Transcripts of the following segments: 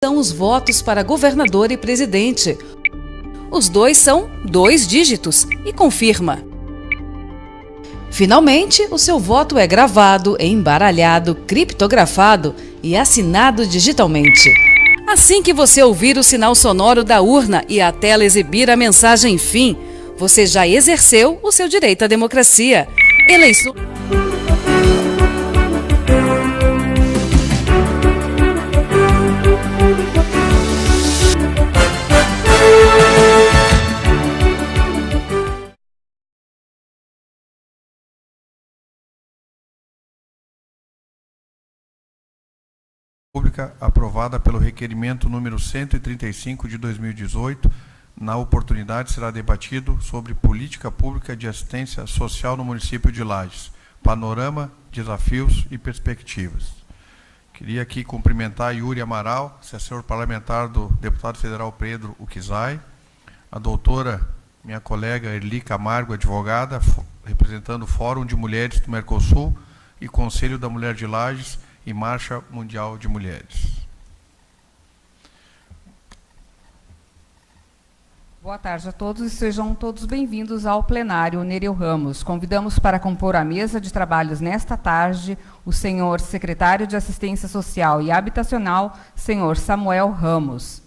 são os votos para governador e presidente. Os dois são 2 dígitos e confirma. Finalmente, o seu voto é gravado, embaralhado, criptografado e assinado digitalmente. Assim que você ouvir o sinal sonoro da urna e a tela exibir a mensagem fim, você já exerceu o seu direito à democracia. Eleição. Pública aprovada pelo requerimento número 135 de 2018. Na oportunidade será debatido sobre política pública de assistência social no município de Lages, panorama, desafios e perspectivas. Queria aqui cumprimentar Yuri Amaral, assessor parlamentar do deputado federal Pedro Uquizai, a doutora, minha colega Erli Camargo, advogada, representando o Fórum de Mulheres do Mercosul e Conselho da Mulher de Lages e Marcha Mundial de Mulheres. Boa tarde a todos e sejam todos bem-vindos ao plenário Nereu Ramos. Convidamos para compor a mesa de trabalhos nesta tarde o senhor secretário de Assistência Social e Habitacional, senhor Samuel Ramos.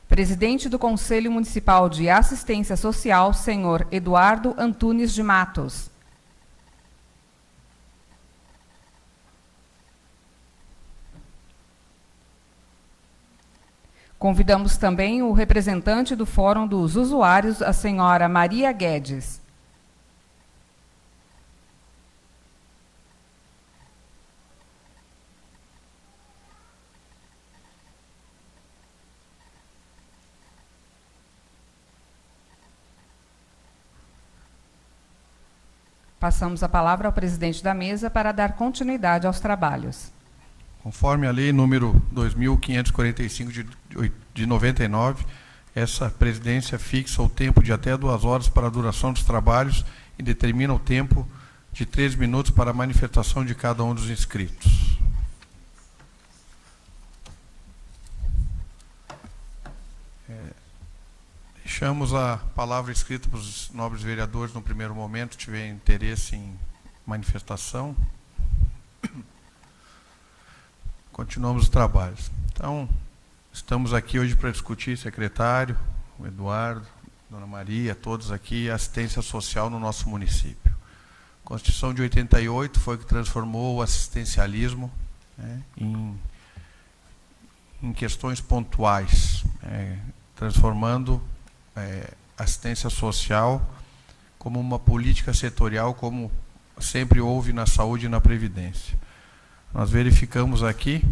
Presidente do Conselho Municipal de Assistência Social, senhor Eduardo Antunes de Matos. Convidamos também o representante do Fórum dos Usuários, a senhora Maria Guedes. Passamos a palavra ao presidente da mesa para dar continuidade aos trabalhos. Conforme a lei número 2.545 de 99, essa presidência fixa o tempo de até 2 horas para a duração dos trabalhos e determina o tempo de 3 minutos para a manifestação de cada um dos inscritos. Deixamos a palavra escrita para os nobres vereadores no primeiro momento, se tiver interesse em manifestação. Continuamos os trabalhos. Então, estamos aqui hoje para discutir, secretário, o Eduardo, Dona Maria, todos aqui, assistência social no nosso município. A Constituição de 88 foi que transformou o assistencialismo, né, em questões pontuais, transformando assistência social como uma política setorial, como sempre houve na saúde e na previdência. Nós verificamos aqui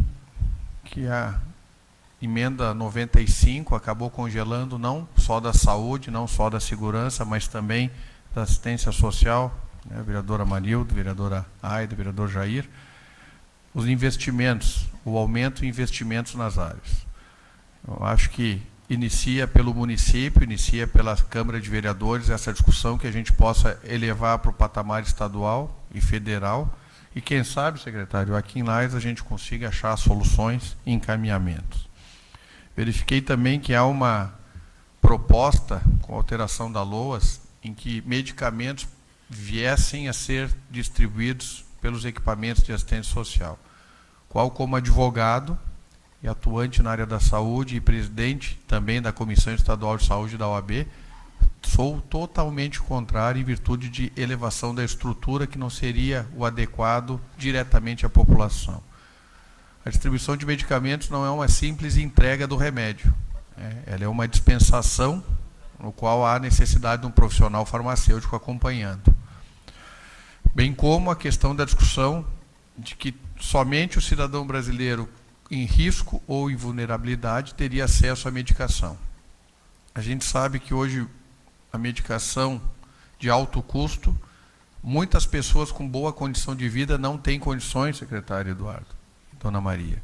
que a emenda 95 acabou congelando não só da saúde, não só da segurança, mas também da assistência social, né, a vereadora Manildo, a vereadora Aida, o vereador Jair, os investimentos, o aumento em investimentos nas áreas. Eu acho que inicia pelo município, inicia pela Câmara de Vereadores, essa discussão que a gente possa elevar para o patamar estadual e federal, e quem sabe, secretário, aqui em Lages a gente consiga achar soluções e encaminhamentos. Verifiquei também que há uma proposta, com alteração da LOAS, em que medicamentos viessem a ser distribuídos pelos equipamentos de assistência social. Qual, como advogado e atuante na área da saúde e presidente também da Comissão Estadual de Saúde da OAB, sou totalmente contrário em virtude de elevação da estrutura que não seria o adequado diretamente à população. A distribuição de medicamentos não é uma simples entrega do remédio. Ela é uma dispensação no qual há necessidade de um profissional farmacêutico acompanhando. Bem como a questão da discussão de que somente o cidadão brasileiro em risco ou em vulnerabilidade teria acesso à medicação. A gente sabe que hoje a medicação de alto custo, muitas pessoas com boa condição de vida não têm condições, secretário Eduardo, Dona Maria,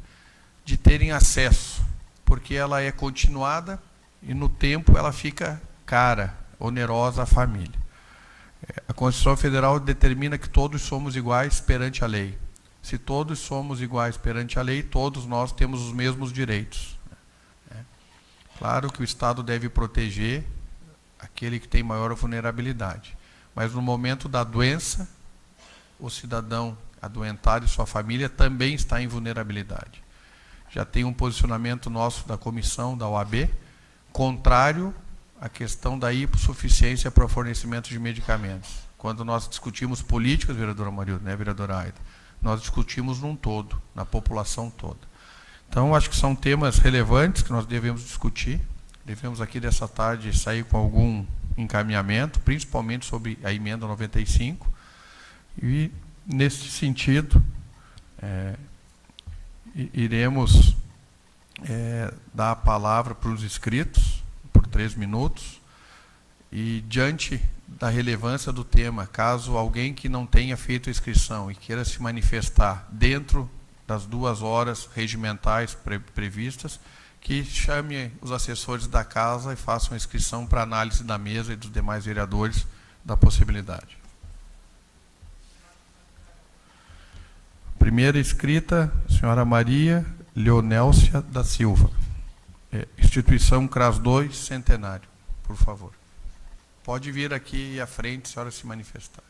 de terem acesso, porque ela é continuada e no tempo ela fica cara, onerosa à família. Constituição Federal determina que todos somos iguais perante a lei. Se todos somos iguais perante a lei, todos nós temos os mesmos direitos. Claro que o Estado deve proteger aquele que tem maior vulnerabilidade. Mas no momento da doença, o cidadão adoentado e sua família também está em vulnerabilidade. Já tem um posicionamento nosso da comissão, da OAB, contrário à questão da hipossuficiência para o fornecimento de medicamentos. Quando nós discutimos políticas, vereadora Marilda, né, vereadora Aida, nós discutimos num todo, na população toda. Então, acho que são temas relevantes que nós devemos discutir. Devemos aqui dessa tarde sair com algum encaminhamento, principalmente sobre a emenda 95. E, nesse sentido, iremos dar a palavra para os inscritos, por 3 minutos. E, diante da relevância do tema, caso alguém que não tenha feito a inscrição e queira se manifestar dentro das 2 horas regimentais previstas, que chame os assessores da casa e façam a inscrição para análise da mesa e dos demais vereadores da possibilidade. Primeira inscrita, senhora Maria Leonélcia da Silva. Instituição CRAS 2, Centenário, por favor. Pode vir aqui à frente, a senhora se manifestar.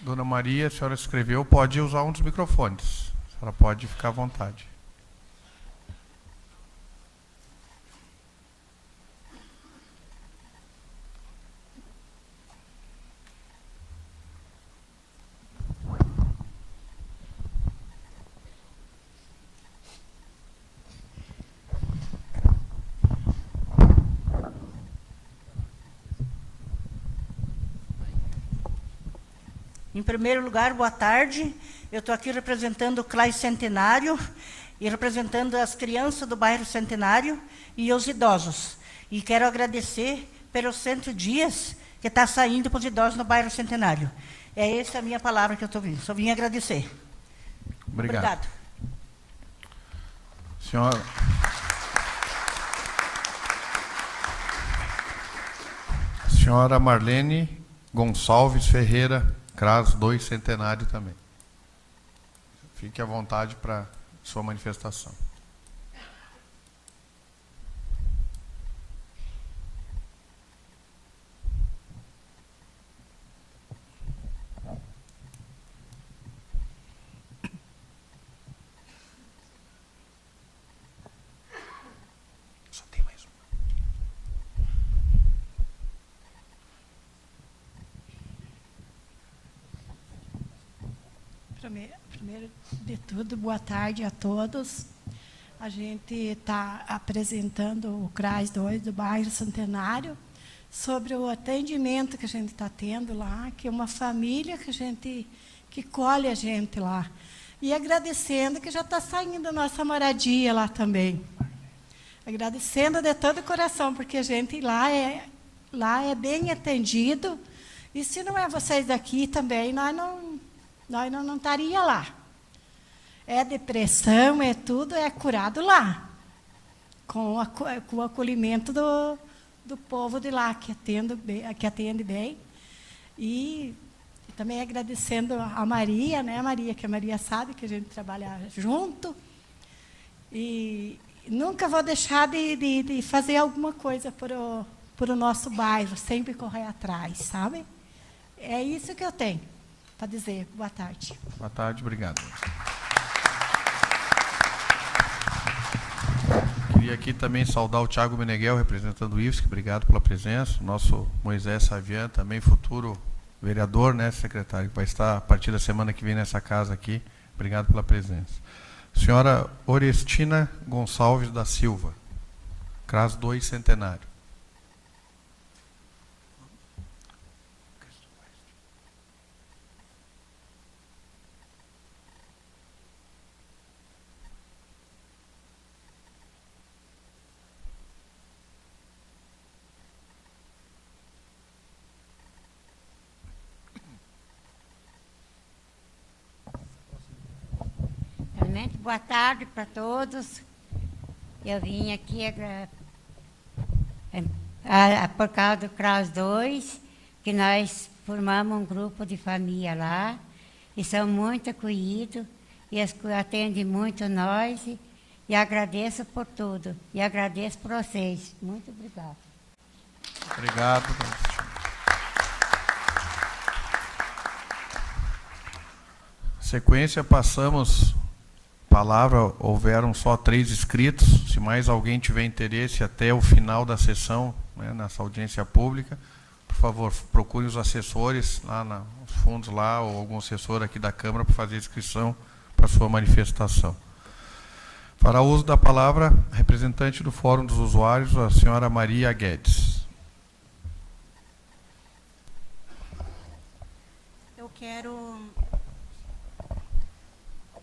Dona Maria, a senhora escreveu, pode usar um dos microfones. A senhora pode ficar à vontade. Em primeiro lugar, boa tarde. Eu estou aqui representando o CLAI Centenário e representando as crianças do bairro Centenário e os idosos. E quero agradecer pelos 100 dias que está saindo para os idosos no bairro Centenário. É essa a minha palavra que eu estou vindo. Só vim agradecer. Obrigado. Senhora... Senhora Marlene Gonçalves Ferreira, CRAS 2, Centenário também. Fique à vontade para sua manifestação. Só tem mais uma. Primeiro de tudo, boa tarde a todos. A gente está apresentando o CRAS 2 do bairro Centenário sobre o atendimento que a gente está tendo lá, que é uma família que colhe a gente lá. E agradecendo que já está saindo a nossa moradia lá também. Agradecendo de todo o coração, porque a gente lá é bem atendido. E se não é vocês daqui também, nós não estaria lá. É depressão, é tudo, é curado lá. Com o acolhimento do povo de lá, que atende bem. E também agradecendo a Maria, né, Maria, que a Maria sabe que a gente trabalha junto. E nunca vou deixar de fazer alguma coisa por o nosso bairro, sempre correr atrás, sabe? É isso que eu tenho para dizer. Boa tarde. Boa tarde, obrigado. Queria aqui também saudar o Thiago Meneghel, representando o IFSC, obrigado pela presença. O nosso Moisés Savian, também futuro vereador, né, secretário, que vai estar a partir da semana que vem nessa casa aqui. Obrigado pela presença. Senhora Orestina Gonçalves da Silva, CRAS 2 Centenário. Boa tarde para todos. Eu vim aqui por causa do CRAS 2, que nós formamos um grupo de família lá, e são muito acolhidos, e atendem muito nós, e agradeço por tudo, e agradeço por vocês. Muito obrigada. Obrigado. Sequência, passamos palavra, houveram só 3 inscritos. Se mais alguém tiver interesse até o final da sessão, né, nessa audiência pública, por favor, procure os assessores lá nos fundos lá, ou algum assessor aqui da Câmara para fazer inscrição para sua manifestação. Fará uso da palavra a representante do Fórum dos Usuários, a senhora Maria Guedes. Eu quero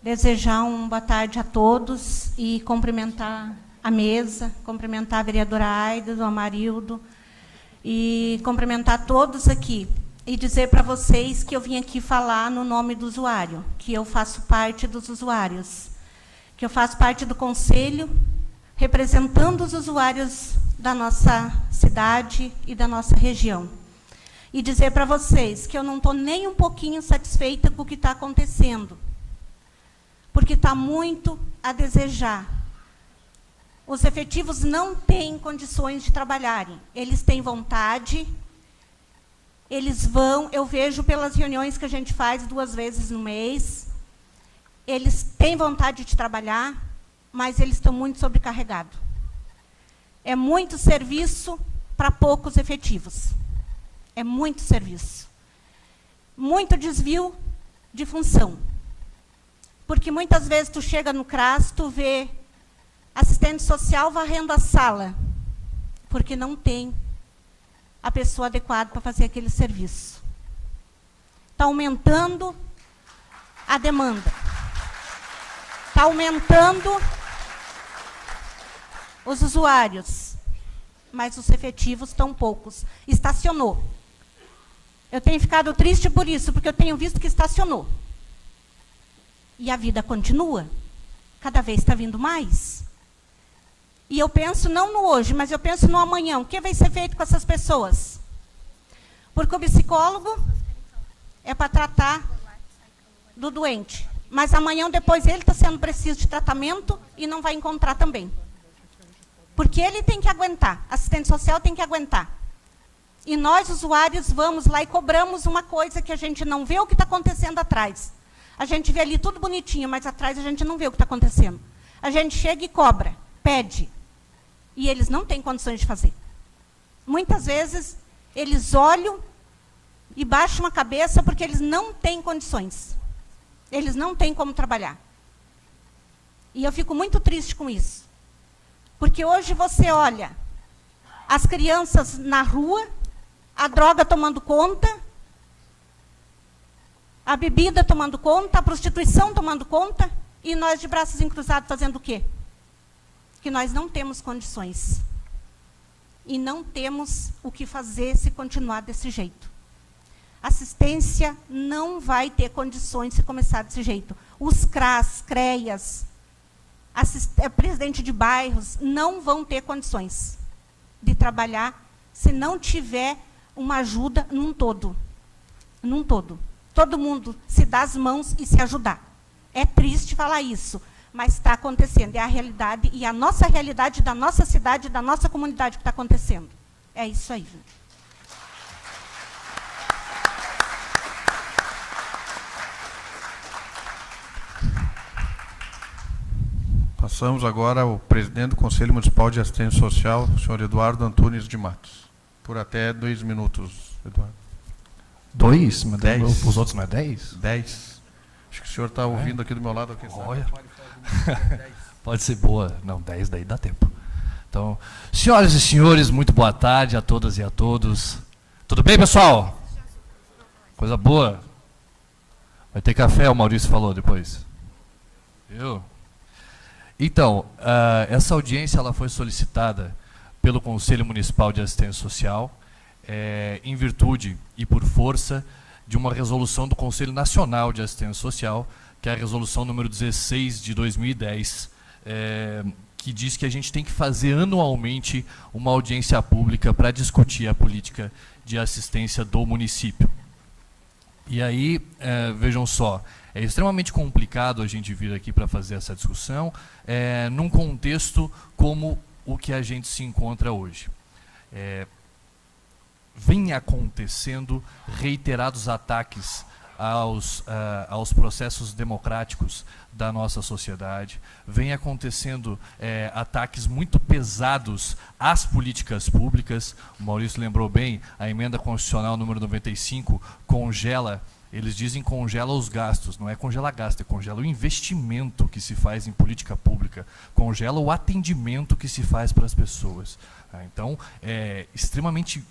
desejar uma boa tarde a todos e cumprimentar a mesa, cumprimentar a vereadora Aida, o Amarildo, e cumprimentar todos aqui. E dizer para vocês que eu vim aqui falar no nome do usuário, que eu faço parte dos usuários, que eu faço parte do conselho, representando os usuários da nossa cidade e da nossa região. E dizer para vocês que eu não estou nem um pouquinho satisfeita com o que está acontecendo, porque está muito a desejar. Os efetivos não têm condições de trabalharem. Eles têm vontade, eles vão, eu vejo pelas reuniões que a gente faz 2 vezes no mês, eles têm vontade de trabalhar, mas eles estão muito sobrecarregados. É muito serviço para poucos efetivos. É muito serviço. Muito desvio de função. Porque muitas vezes tu chega no CRAS, tu vê assistente social varrendo a sala, porque não tem a pessoa adequada para fazer aquele serviço. Está aumentando a demanda. Está aumentando os usuários, mas os efetivos estão poucos. Estacionou. Eu tenho ficado triste por isso, porque eu tenho visto que estacionou. E a vida continua. Cada vez está vindo mais. E eu penso não no hoje, mas eu penso no amanhã. O que vai ser feito com essas pessoas? Porque o psicólogo é para tratar do doente. Mas amanhã ou depois ele está sendo preciso de tratamento e não vai encontrar também. Porque ele tem que aguentar. Assistente social tem que aguentar. E nós, usuários, vamos lá e cobramos uma coisa que a gente não vê o que está acontecendo atrás. A gente vê ali tudo bonitinho, mas atrás a gente não vê o que está acontecendo. A gente chega e cobra, pede. E eles não têm condições de fazer. Muitas vezes, eles olham e baixam a cabeça porque eles não têm condições. Eles não têm como trabalhar. E eu fico muito triste com isso. Porque hoje você olha as crianças na rua, a droga tomando conta, a bebida tomando conta, a prostituição tomando conta, e nós de braços encruzados fazendo o quê? Que nós não temos condições. E não temos o que fazer se continuar desse jeito. Assistência não vai ter condições se começar desse jeito. Os CRAS, CREAS, presidente de bairros, não vão ter condições de trabalhar se não tiver uma ajuda num todo. Num todo. Todo mundo se dá as mãos e se ajudar. É triste falar isso, mas está acontecendo. É a realidade, e a nossa realidade da nossa cidade, da nossa comunidade que está acontecendo. É isso aí. Passamos agora ao presidente do Conselho Municipal de Assistência Social, o senhor Eduardo Antunes de Matos. Por até 2 minutos, Eduardo. 2? 10. Os outros não é 10? 10. Acho que o senhor está ouvindo aqui do meu lado. Aqui, olha. Pode ser boa. Não, 10 daí dá tempo. Então, senhoras e senhores, muito boa tarde a todas e a todos. Tudo bem, pessoal? Coisa boa. Vai ter café, o Maurício falou depois. Viu? Então, essa audiência ela foi solicitada pelo Conselho Municipal de Assistência Social, em virtude e por força de uma resolução do Conselho Nacional de Assistência Social, que é a resolução número 16 de 2010, que diz que a gente tem que fazer anualmente uma audiência pública para discutir a política de assistência do município. E aí, vejam só, é extremamente complicado a gente vir aqui para fazer essa discussão num contexto como o que a gente se encontra hoje. Vem acontecendo reiterados ataques aos processos democráticos da nossa sociedade, vem acontecendo ataques muito pesados às políticas públicas. O Maurício lembrou bem, a emenda constitucional número 95 congela, eles dizem congela os gastos, não é congela gasto, é congela o investimento que se faz em política pública, congela o atendimento que se faz para as pessoas. Então, é extremamente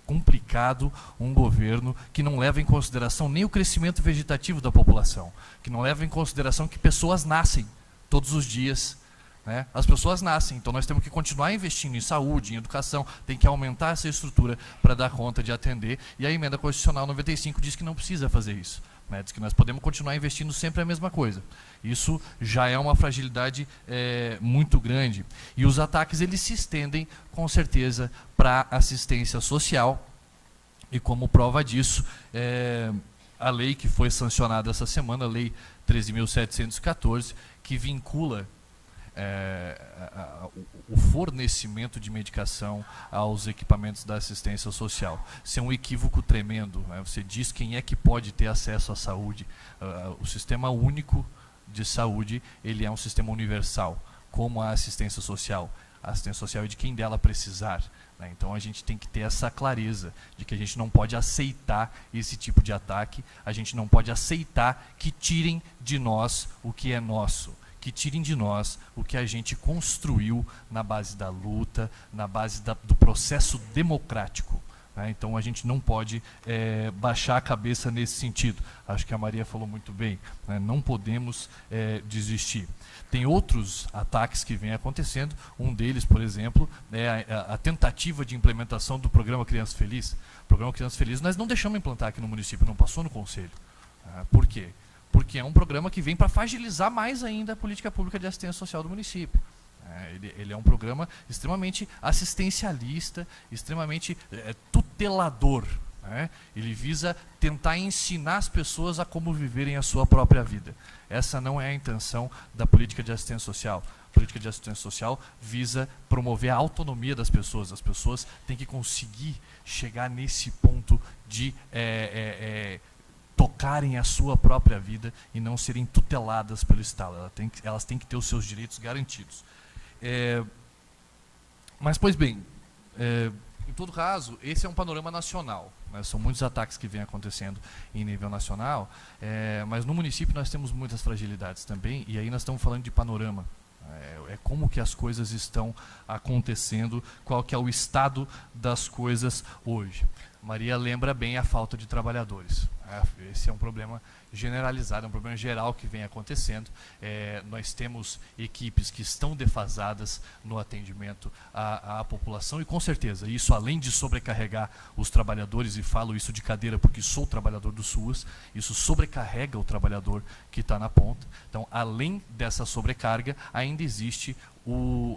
complicado um governo que não leva em consideração nem o crescimento vegetativo da população, que não leva em consideração que pessoas nascem todos os dias, né? As pessoas nascem, então nós temos que continuar investindo em saúde, em educação, tem que aumentar essa estrutura para dar conta de atender, e a emenda constitucional 95 diz que não precisa fazer isso. Diz que nós podemos continuar investindo sempre a mesma coisa. Isso já é uma fragilidade muito grande. E os ataques eles se estendem, com certeza, para a assistência social. E como prova disso, a lei que foi sancionada essa semana, a Lei 13.714, que vincula o fornecimento de medicação aos equipamentos da assistência social. Isso é um equívoco tremendo, né? Você diz quem é que pode ter acesso à saúde. O sistema único de saúde, ele é um sistema universal, como a assistência social. A assistência social é de quem dela precisar, né? Então a gente tem que ter essa clareza de que a gente não pode aceitar esse tipo de ataque, a gente não pode aceitar que tirem de nós o que é nosso, que tirem de nós o que a gente construiu na base da luta, na base do processo democrático, né? Então a gente não pode baixar a cabeça nesse sentido. Acho que a Maria falou muito bem, né? Não podemos desistir. Tem outros ataques que vêm acontecendo, um deles, por exemplo, é a tentativa de implementação do programa Criança Feliz. O programa Criança Feliz nós não deixamos implantar aqui no município, não passou no Conselho. Por quê? Porque é um programa que vem para fragilizar mais ainda a política pública de assistência social do município. Ele é um programa extremamente assistencialista, extremamente tutelador, né? Ele visa tentar ensinar as pessoas a como viverem a sua própria vida. Essa não é a intenção da política de assistência social. A política de assistência social visa promover a autonomia das pessoas. As pessoas têm que conseguir chegar nesse ponto de tocarem a sua própria vida e não serem tuteladas pelo Estado. Elas têm que ter os seus direitos garantidos. Mas, pois bem, em todo caso, esse é um panorama nacional, né? São muitos ataques que vêm acontecendo em nível nacional, mas no município nós temos muitas fragilidades também, e aí nós estamos falando de panorama. Como que as coisas estão acontecendo, qual que é o estado das coisas hoje. Maria lembra bem a falta de trabalhadores. Esse é um problema generalizado, é um problema geral que vem acontecendo. Nós temos equipes que estão defasadas no atendimento à população, e com certeza isso, além de sobrecarregar os trabalhadores, e falo isso de cadeira porque sou trabalhador do SUAS, isso sobrecarrega o trabalhador que está na ponta. Então, além dessa sobrecarga, ainda existe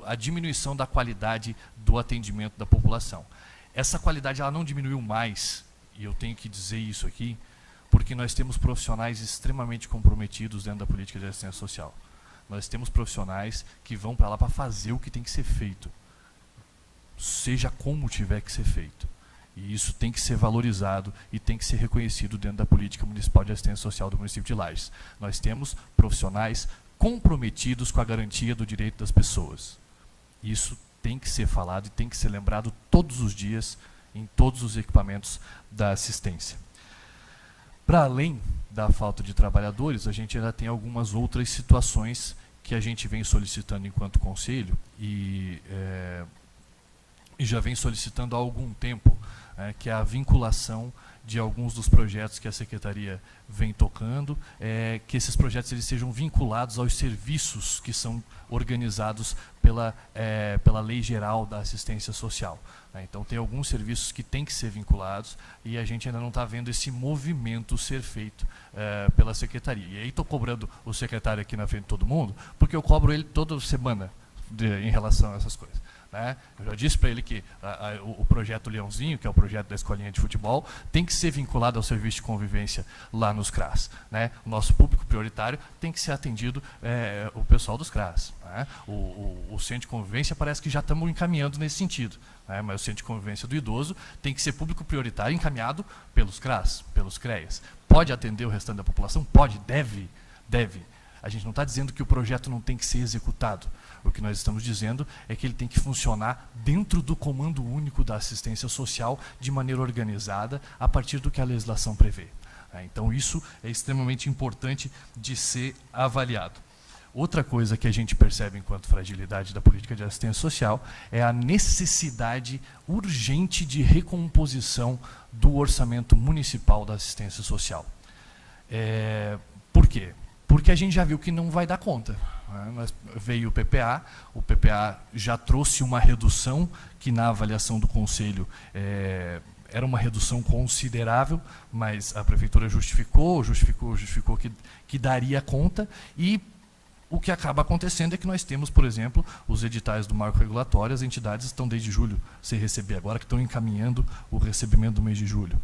a diminuição da qualidade do atendimento da população. Essa qualidade ela não diminuiu mais, e eu tenho que dizer isso aqui, porque nós temos profissionais extremamente comprometidos dentro da política de assistência social. Nós temos profissionais que vão para lá para fazer o que tem que ser feito, seja como tiver que ser feito. E isso tem que ser valorizado e tem que ser reconhecido dentro da política municipal de assistência social do município de Lages. Nós temos profissionais comprometidos com a garantia do direito das pessoas. Isso tem que ser falado e tem que ser lembrado todos os dias em todos os equipamentos da assistência. Para além da falta de trabalhadores, a gente ainda tem algumas outras situações que a gente vem solicitando enquanto conselho e já vem solicitando há algum tempo que é a vinculação de alguns dos projetos que a Secretaria vem tocando, que esses projetos eles sejam vinculados aos serviços que são organizados pela Lei Geral da Assistência Social. Então, tem alguns serviços que têm que ser vinculados e a gente ainda não está vendo esse movimento ser feito pela Secretaria. E aí estou cobrando o secretário aqui na frente de todo mundo, porque eu cobro ele toda semana em relação a essas coisas. Eu já disse para ele que o projeto Leãozinho, que é o projeto da escolinha de futebol, tem que ser vinculado ao serviço de convivência lá nos CRAS. O nosso público prioritário tem que ser atendido o pessoal dos CRAS. O centro de convivência parece que já estamos encaminhando nesse sentido. Mas o centro de convivência do idoso tem que ser público prioritário encaminhado pelos CRAS, pelos CREAs. Pode atender o restante da população? Pode, deve. A gente não está dizendo que o projeto não tem que ser executado. O que nós estamos dizendo é que ele tem que funcionar dentro do Comando Único da Assistência Social de maneira organizada, a partir do que a legislação prevê. Então, isso é extremamente importante de ser avaliado. Outra coisa que a gente percebe enquanto fragilidade da política de assistência social é a necessidade urgente de recomposição do orçamento municipal da assistência social. Por quê? Porque a gente já viu que não vai dar conta. Veio o PPA já trouxe uma redução que na avaliação do Conselho era uma redução considerável, mas a Prefeitura justificou que daria conta, e o que acaba acontecendo é que nós temos, por exemplo, os editais do marco regulatório, as entidades estão desde julho sem receber, agora que estão encaminhando o recebimento do mês de julho.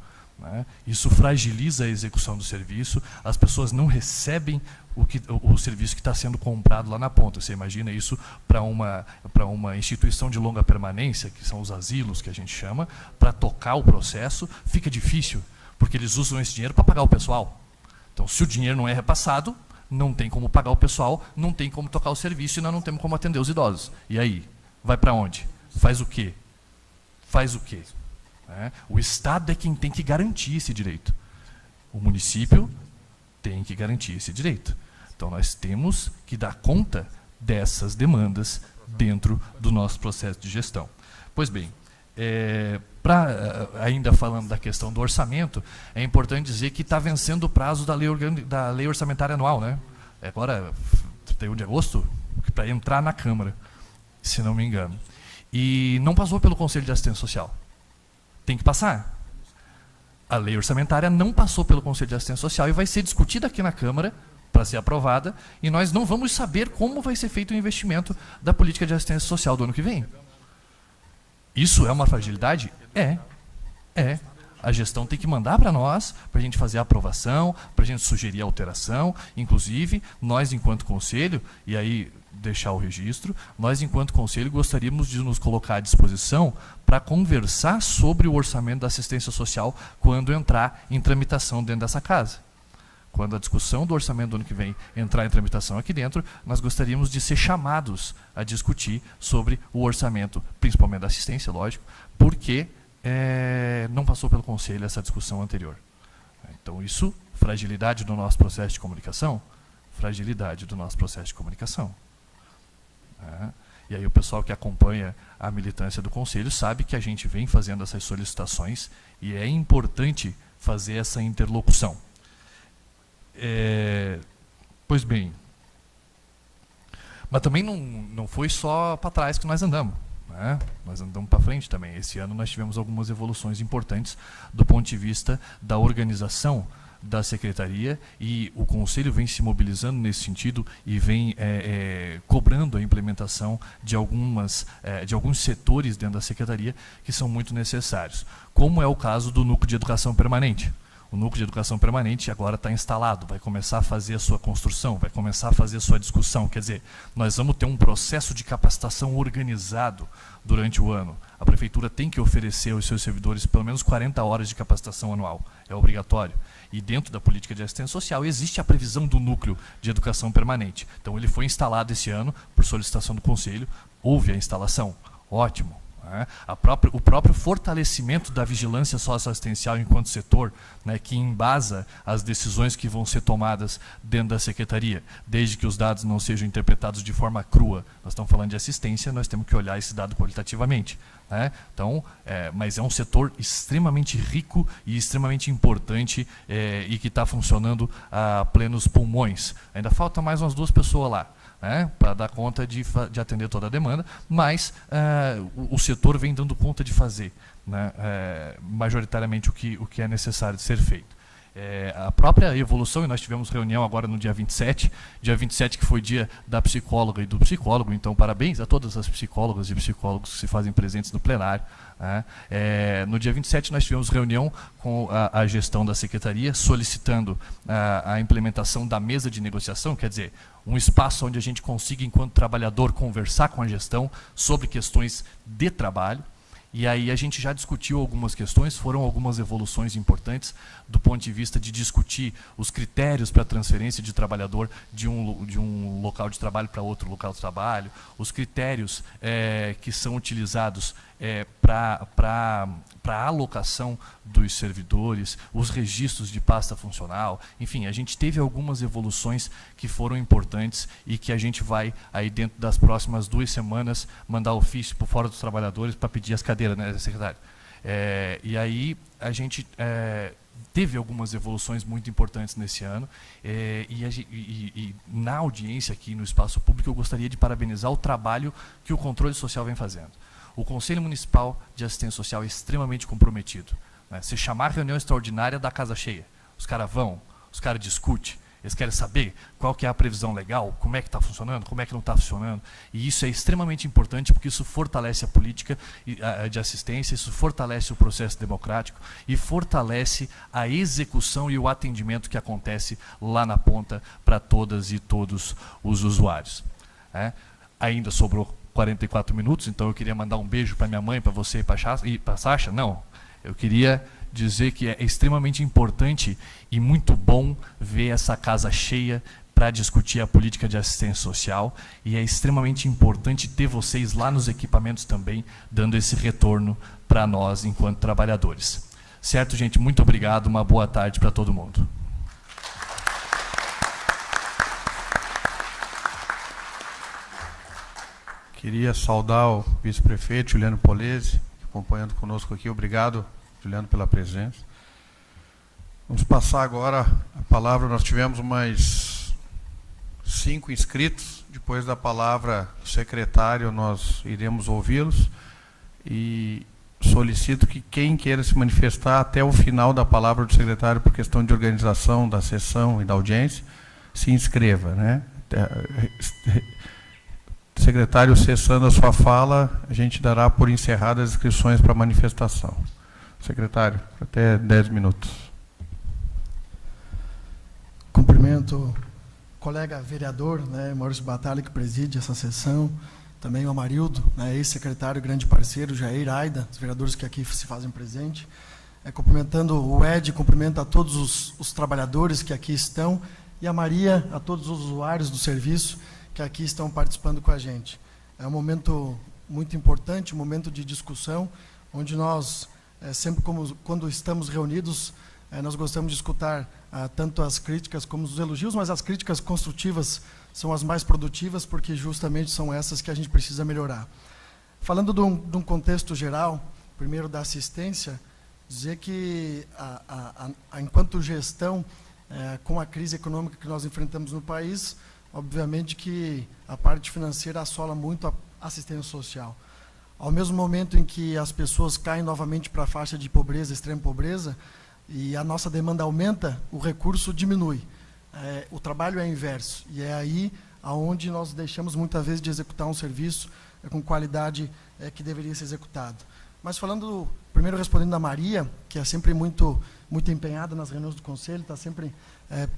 Isso fragiliza a execução do serviço, as pessoas não recebem o serviço que está sendo comprado lá na ponta. Você imagina isso para uma instituição de longa permanência, que são os asilos que a gente chama, para tocar o processo, fica difícil, porque eles usam esse dinheiro para pagar o pessoal. Então, se o dinheiro não é repassado, não tem como pagar o pessoal, não tem como tocar o serviço e nós não temos como atender os idosos. E aí? Vai para onde? Faz o quê? O Estado é quem tem que garantir esse direito. O município tem que garantir esse direito. Então, nós temos que dar conta dessas demandas dentro do nosso processo de gestão. Pois bem, ainda falando da questão do orçamento, é importante dizer que está vencendo o prazo da lei orçamentária anual. Agora, 31 de agosto, para entrar na Câmara, se não me engano. E não passou pelo Conselho de Assistência Social. Tem que passar. A lei orçamentária não passou pelo Conselho de Assistência Social e vai ser discutida aqui na Câmara para ser aprovada, e nós não vamos saber como vai ser feito o investimento da política de assistência social do ano que vem. Isso é uma fragilidade? É. A gestão tem que mandar para nós, para a gente fazer a aprovação, para a gente sugerir a alteração. Inclusive, nós, enquanto Conselho, e aí deixar o registro, nós, enquanto Conselho, gostaríamos de nos colocar à disposição para conversar sobre o orçamento da assistência social quando entrar em tramitação dentro dessa casa. Quando a discussão do orçamento do ano que vem entrar em tramitação aqui dentro, nós gostaríamos de ser chamados a discutir sobre o orçamento, principalmente da assistência, lógico, porque não passou pelo Conselho essa discussão anterior. Então, isso, fragilidade do nosso processo de comunicação, E aí o pessoal que acompanha a militância do Conselho sabe que a gente vem fazendo essas solicitações e é importante fazer essa interlocução. Pois bem, mas também não foi só para trás que nós andamos. Nós andamos para frente também. Esse ano nós tivemos algumas evoluções importantes do ponto de vista da organização da Secretaria, e o Conselho vem se mobilizando nesse sentido e vem cobrando a implementação de alguns setores dentro da Secretaria que são muito necessários, como é o caso do Núcleo de Educação Permanente. O Núcleo de Educação Permanente agora está instalado, vai começar a fazer a sua construção, vai começar a fazer a sua discussão. Quer dizer, nós vamos ter um processo de capacitação organizado durante o ano. A Prefeitura tem que oferecer aos seus servidores pelo menos 40 horas de capacitação anual. É obrigatório. E dentro da política de assistência social existe a previsão do Núcleo de Educação Permanente. Então, ele foi instalado esse ano por solicitação do Conselho, houve a instalação. Ótimo, né? O próprio fortalecimento da vigilância socioassistencial enquanto setor, né, que embasa as decisões que vão ser tomadas dentro da Secretaria, desde que os dados não sejam interpretados de forma crua. Nós estamos falando de assistência, nós temos que olhar esse dado qualitativamente, né? Então, mas é um setor extremamente rico e extremamente importante e que está funcionando a plenos pulmões. Ainda falta mais umas 2 pessoas lá, né, para dar conta de atender toda a demanda, mas o setor vem dando conta de fazer, né, majoritariamente o que é necessário de ser feito. A própria evolução, e nós tivemos reunião agora no dia 27 que foi dia da psicóloga e do psicólogo, então parabéns a todas as psicólogas e psicólogos que se fazem presentes no plenário, né. No dia 27 nós tivemos reunião com a gestão da Secretaria, solicitando a implementação da mesa de negociação, quer dizer, um espaço onde a gente consiga, enquanto trabalhador, conversar com a gestão sobre questões de trabalho. E aí a gente já discutiu algumas questões, foram algumas evoluções importantes do ponto de vista de discutir os critérios para a transferência de trabalhador de um local de trabalho para outro local de trabalho, os critérios que são utilizados para a alocação dos servidores, os registros de pasta funcional, enfim, a gente teve algumas evoluções que foram importantes e que a gente vai, aí dentro das próximas 2 semanas, mandar ofício para o Fórum dos Trabalhadores para pedir as cadeiras, né, secretário? E aí a gente teve algumas evoluções muito importantes nesse ano e na audiência aqui no espaço público eu gostaria de parabenizar o trabalho que o controle social vem fazendo. O Conselho Municipal de Assistência Social é extremamente comprometido, né? Se chamar a reunião extraordinária da casa cheia, os caras vão, os caras discutem, eles querem saber qual que é a previsão legal, como é que está funcionando, como é que não está funcionando. E isso é extremamente importante porque isso fortalece a política de assistência, isso fortalece o processo democrático e fortalece a execução e o atendimento que acontece lá na ponta para todas e todos os usuários. Ainda sobrou 44 minutos, então eu queria mandar um beijo para minha mãe, para você e para a Sasha. Não, eu queria dizer que é extremamente importante e muito bom ver essa casa cheia para discutir a política de assistência social e é extremamente importante ter vocês lá nos equipamentos também, dando esse retorno para nós enquanto trabalhadores. Certo, gente? Muito obrigado, uma boa tarde para todo mundo. Queria saudar o vice-prefeito Juliano Polese, acompanhando conosco aqui. Obrigado, Juliano, pela presença. Vamos passar agora a palavra. Nós tivemos mais 5 inscritos. Depois da palavra do secretário, nós iremos ouvi-los. E solicito que quem queira se manifestar até o final da palavra do secretário, por questão de organização da sessão e da audiência, se inscreva, né? Secretário, cessando a sua fala, a gente dará por encerradas as inscrições para manifestação. Secretário, até 10 minutos. Cumprimento o colega vereador, né, Maurício Batalha, que preside essa sessão, também o Amarildo, né, ex-secretário, grande parceiro, Jair Aida, os vereadores que aqui se fazem presente. Cumprimentando o Ed, cumprimento a todos os trabalhadores que aqui estão, e a Maria, a todos os usuários do serviço que aqui estão participando com a gente. É um momento muito importante, um momento de discussão, onde nós, sempre quando estamos reunidos, nós gostamos de escutar tanto as críticas como os elogios, mas as críticas construtivas são as mais produtivas, porque justamente são essas que a gente precisa melhorar. Falando de um contexto geral, primeiro da assistência, dizer que, enquanto gestão, com a crise econômica que nós enfrentamos no país, obviamente que a parte financeira assola muito a assistência social. Ao mesmo momento em que as pessoas caem novamente para a faixa de pobreza, extrema pobreza, e a nossa demanda aumenta, o recurso diminui. O trabalho é inverso, e é aí onde nós deixamos muitas vezes de executar um serviço com qualidade que deveria ser executado. Mas falando, primeiro respondendo a Maria, que é sempre muito empenhada nas reuniões do Conselho, está sempre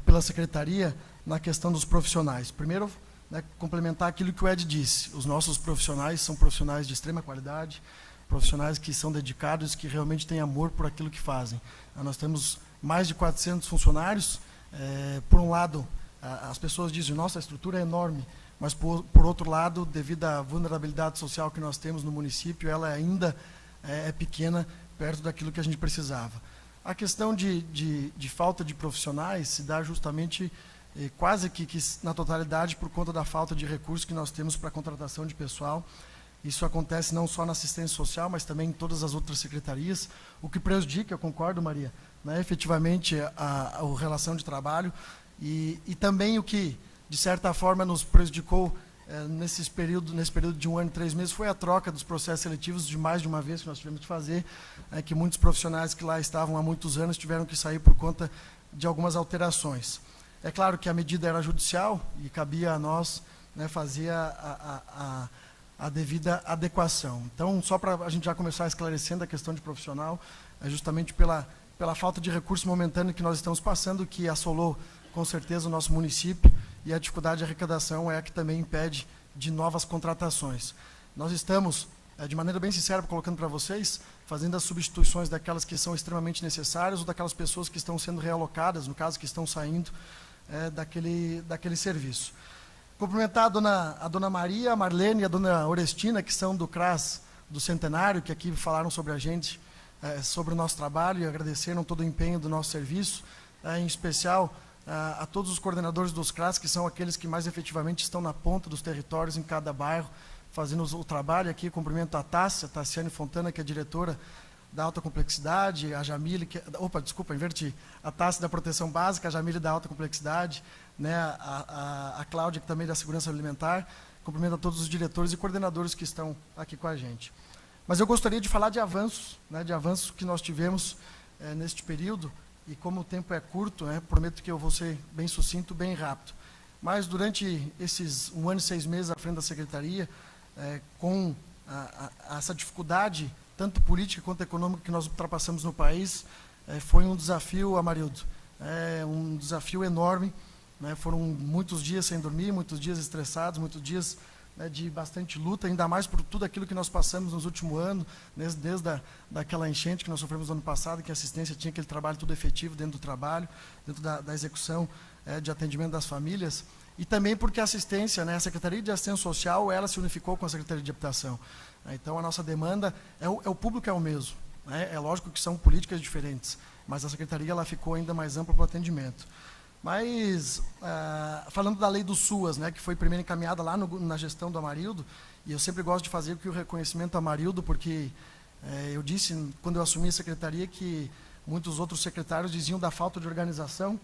pela Secretaria na questão dos profissionais. Primeiro, complementar aquilo que o Ed disse, os nossos profissionais são profissionais de extrema qualidade, profissionais que são dedicados, que realmente têm amor por aquilo que fazem. Nós temos mais de 400 funcionários. Por um lado, as pessoas dizem, nossa, a estrutura é enorme, mas, por outro lado, devido à vulnerabilidade social que nós temos no município, ela ainda é pequena, perto daquilo que a gente precisava. A questão de falta de profissionais se dá justamente quase que na totalidade por conta da falta de recursos que nós temos para a contratação de pessoal. Isso acontece não só na assistência social, mas também em todas as outras secretarias, o que prejudica, eu concordo, Maria, né, efetivamente a relação de trabalho e também o que, de certa forma, nos prejudicou nesse período de 1 ano e 3 meses foi a troca dos processos seletivos de mais de uma vez que nós tivemos que fazer, que muitos profissionais que lá estavam há muitos anos tiveram que sair por conta de algumas alterações. É claro que a medida era judicial e cabia a nós, né, fazer a devida adequação. Então, só para a gente já começar esclarecendo a questão de profissional, é justamente pela falta de recurso momentâneo que nós estamos passando, que assolou com certeza o nosso município, e a dificuldade de arrecadação é a que também impede de novas contratações. Nós estamos, de maneira bem sincera, colocando para vocês, fazendo as substituições daquelas que são extremamente necessárias ou daquelas pessoas que estão sendo realocadas, no caso, que estão saindo daquele serviço. Cumprimentar a dona Maria, a Marlene e a dona Orestina, que são do CRAS do Centenário, que aqui falaram sobre a gente, sobre o nosso trabalho e agradeceram todo o empenho do nosso serviço, em especial a todos os coordenadores dos CRAS, que são aqueles que mais efetivamente estão na ponta dos territórios em cada bairro, fazendo o trabalho. Aqui cumprimento a Tassiane Fontana, que é diretora da alta complexidade, a Jamile, inverti, a Tassi da proteção básica, a Jamile da alta complexidade, né, a Cláudia, que também é da segurança alimentar. Cumprimento a todos os diretores e coordenadores que estão aqui com a gente. Mas eu gostaria de falar de avanços, né, de avanços que nós tivemos neste período, e como o tempo é curto, né, prometo que eu vou ser bem sucinto, bem rápido. Mas durante esses 1 ano e 6 meses à frente da Secretaria, com essa dificuldade, tanto política quanto econômica, que nós ultrapassamos no país, foi um desafio, Amarildo, um desafio enorme, né, foram muitos dias sem dormir, muitos dias estressados, muitos dias, né, de bastante luta, ainda mais por tudo aquilo que nós passamos nos últimos anos, desde daquela enchente que nós sofremos no ano passado, que a assistência tinha aquele trabalho todo efetivo dentro do trabalho, dentro da execução de atendimento das famílias, e também porque a assistência, né, a Secretaria de Assistência Social, ela se unificou com a Secretaria de Habitação. Então, a nossa demanda, o público é o mesmo, né, é lógico que são políticas diferentes, mas a Secretaria ela ficou ainda mais ampla para o atendimento. Mas, falando da lei do SUAS, né, que foi primeiro encaminhada lá na gestão do Amarildo, e eu sempre gosto de fazer o reconhecimento ao Amarildo, porque eu disse, quando eu assumi a secretaria, que muitos outros secretários diziam da falta de organização,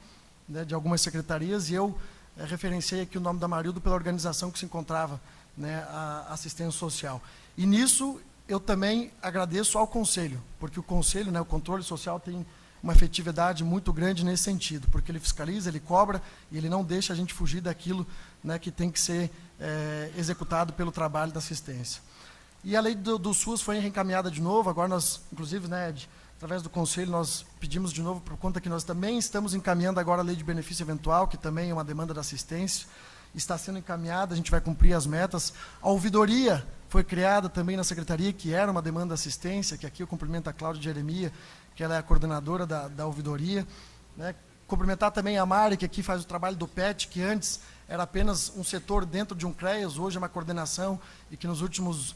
né, de algumas secretarias, e eu referenciei aqui o nome do Amarildo pela organização que se encontrava, né, a assistência social. E nisso, eu também agradeço ao Conselho, porque o Conselho, né, o controle social, tem uma efetividade muito grande nesse sentido, porque ele fiscaliza, ele cobra, e ele não deixa a gente fugir daquilo, né, que tem que ser executado pelo trabalho da assistência. E a lei do SUS foi reencaminhada de novo, agora nós, inclusive, né, Ed, através do Conselho, nós pedimos de novo, por conta que nós também estamos encaminhando agora a lei de benefício eventual, que também é uma demanda da assistência, está sendo encaminhada, a gente vai cumprir as metas. A ouvidoria foi criada também na Secretaria, que era uma demanda da assistência, que aqui eu cumprimento a Cláudia Jeremia, que ela é a coordenadora da ouvidoria, né. Cumprimentar também a Mari, que aqui faz o trabalho do PET, que antes era apenas um setor dentro de um CREAS, hoje é uma coordenação, e que nos últimos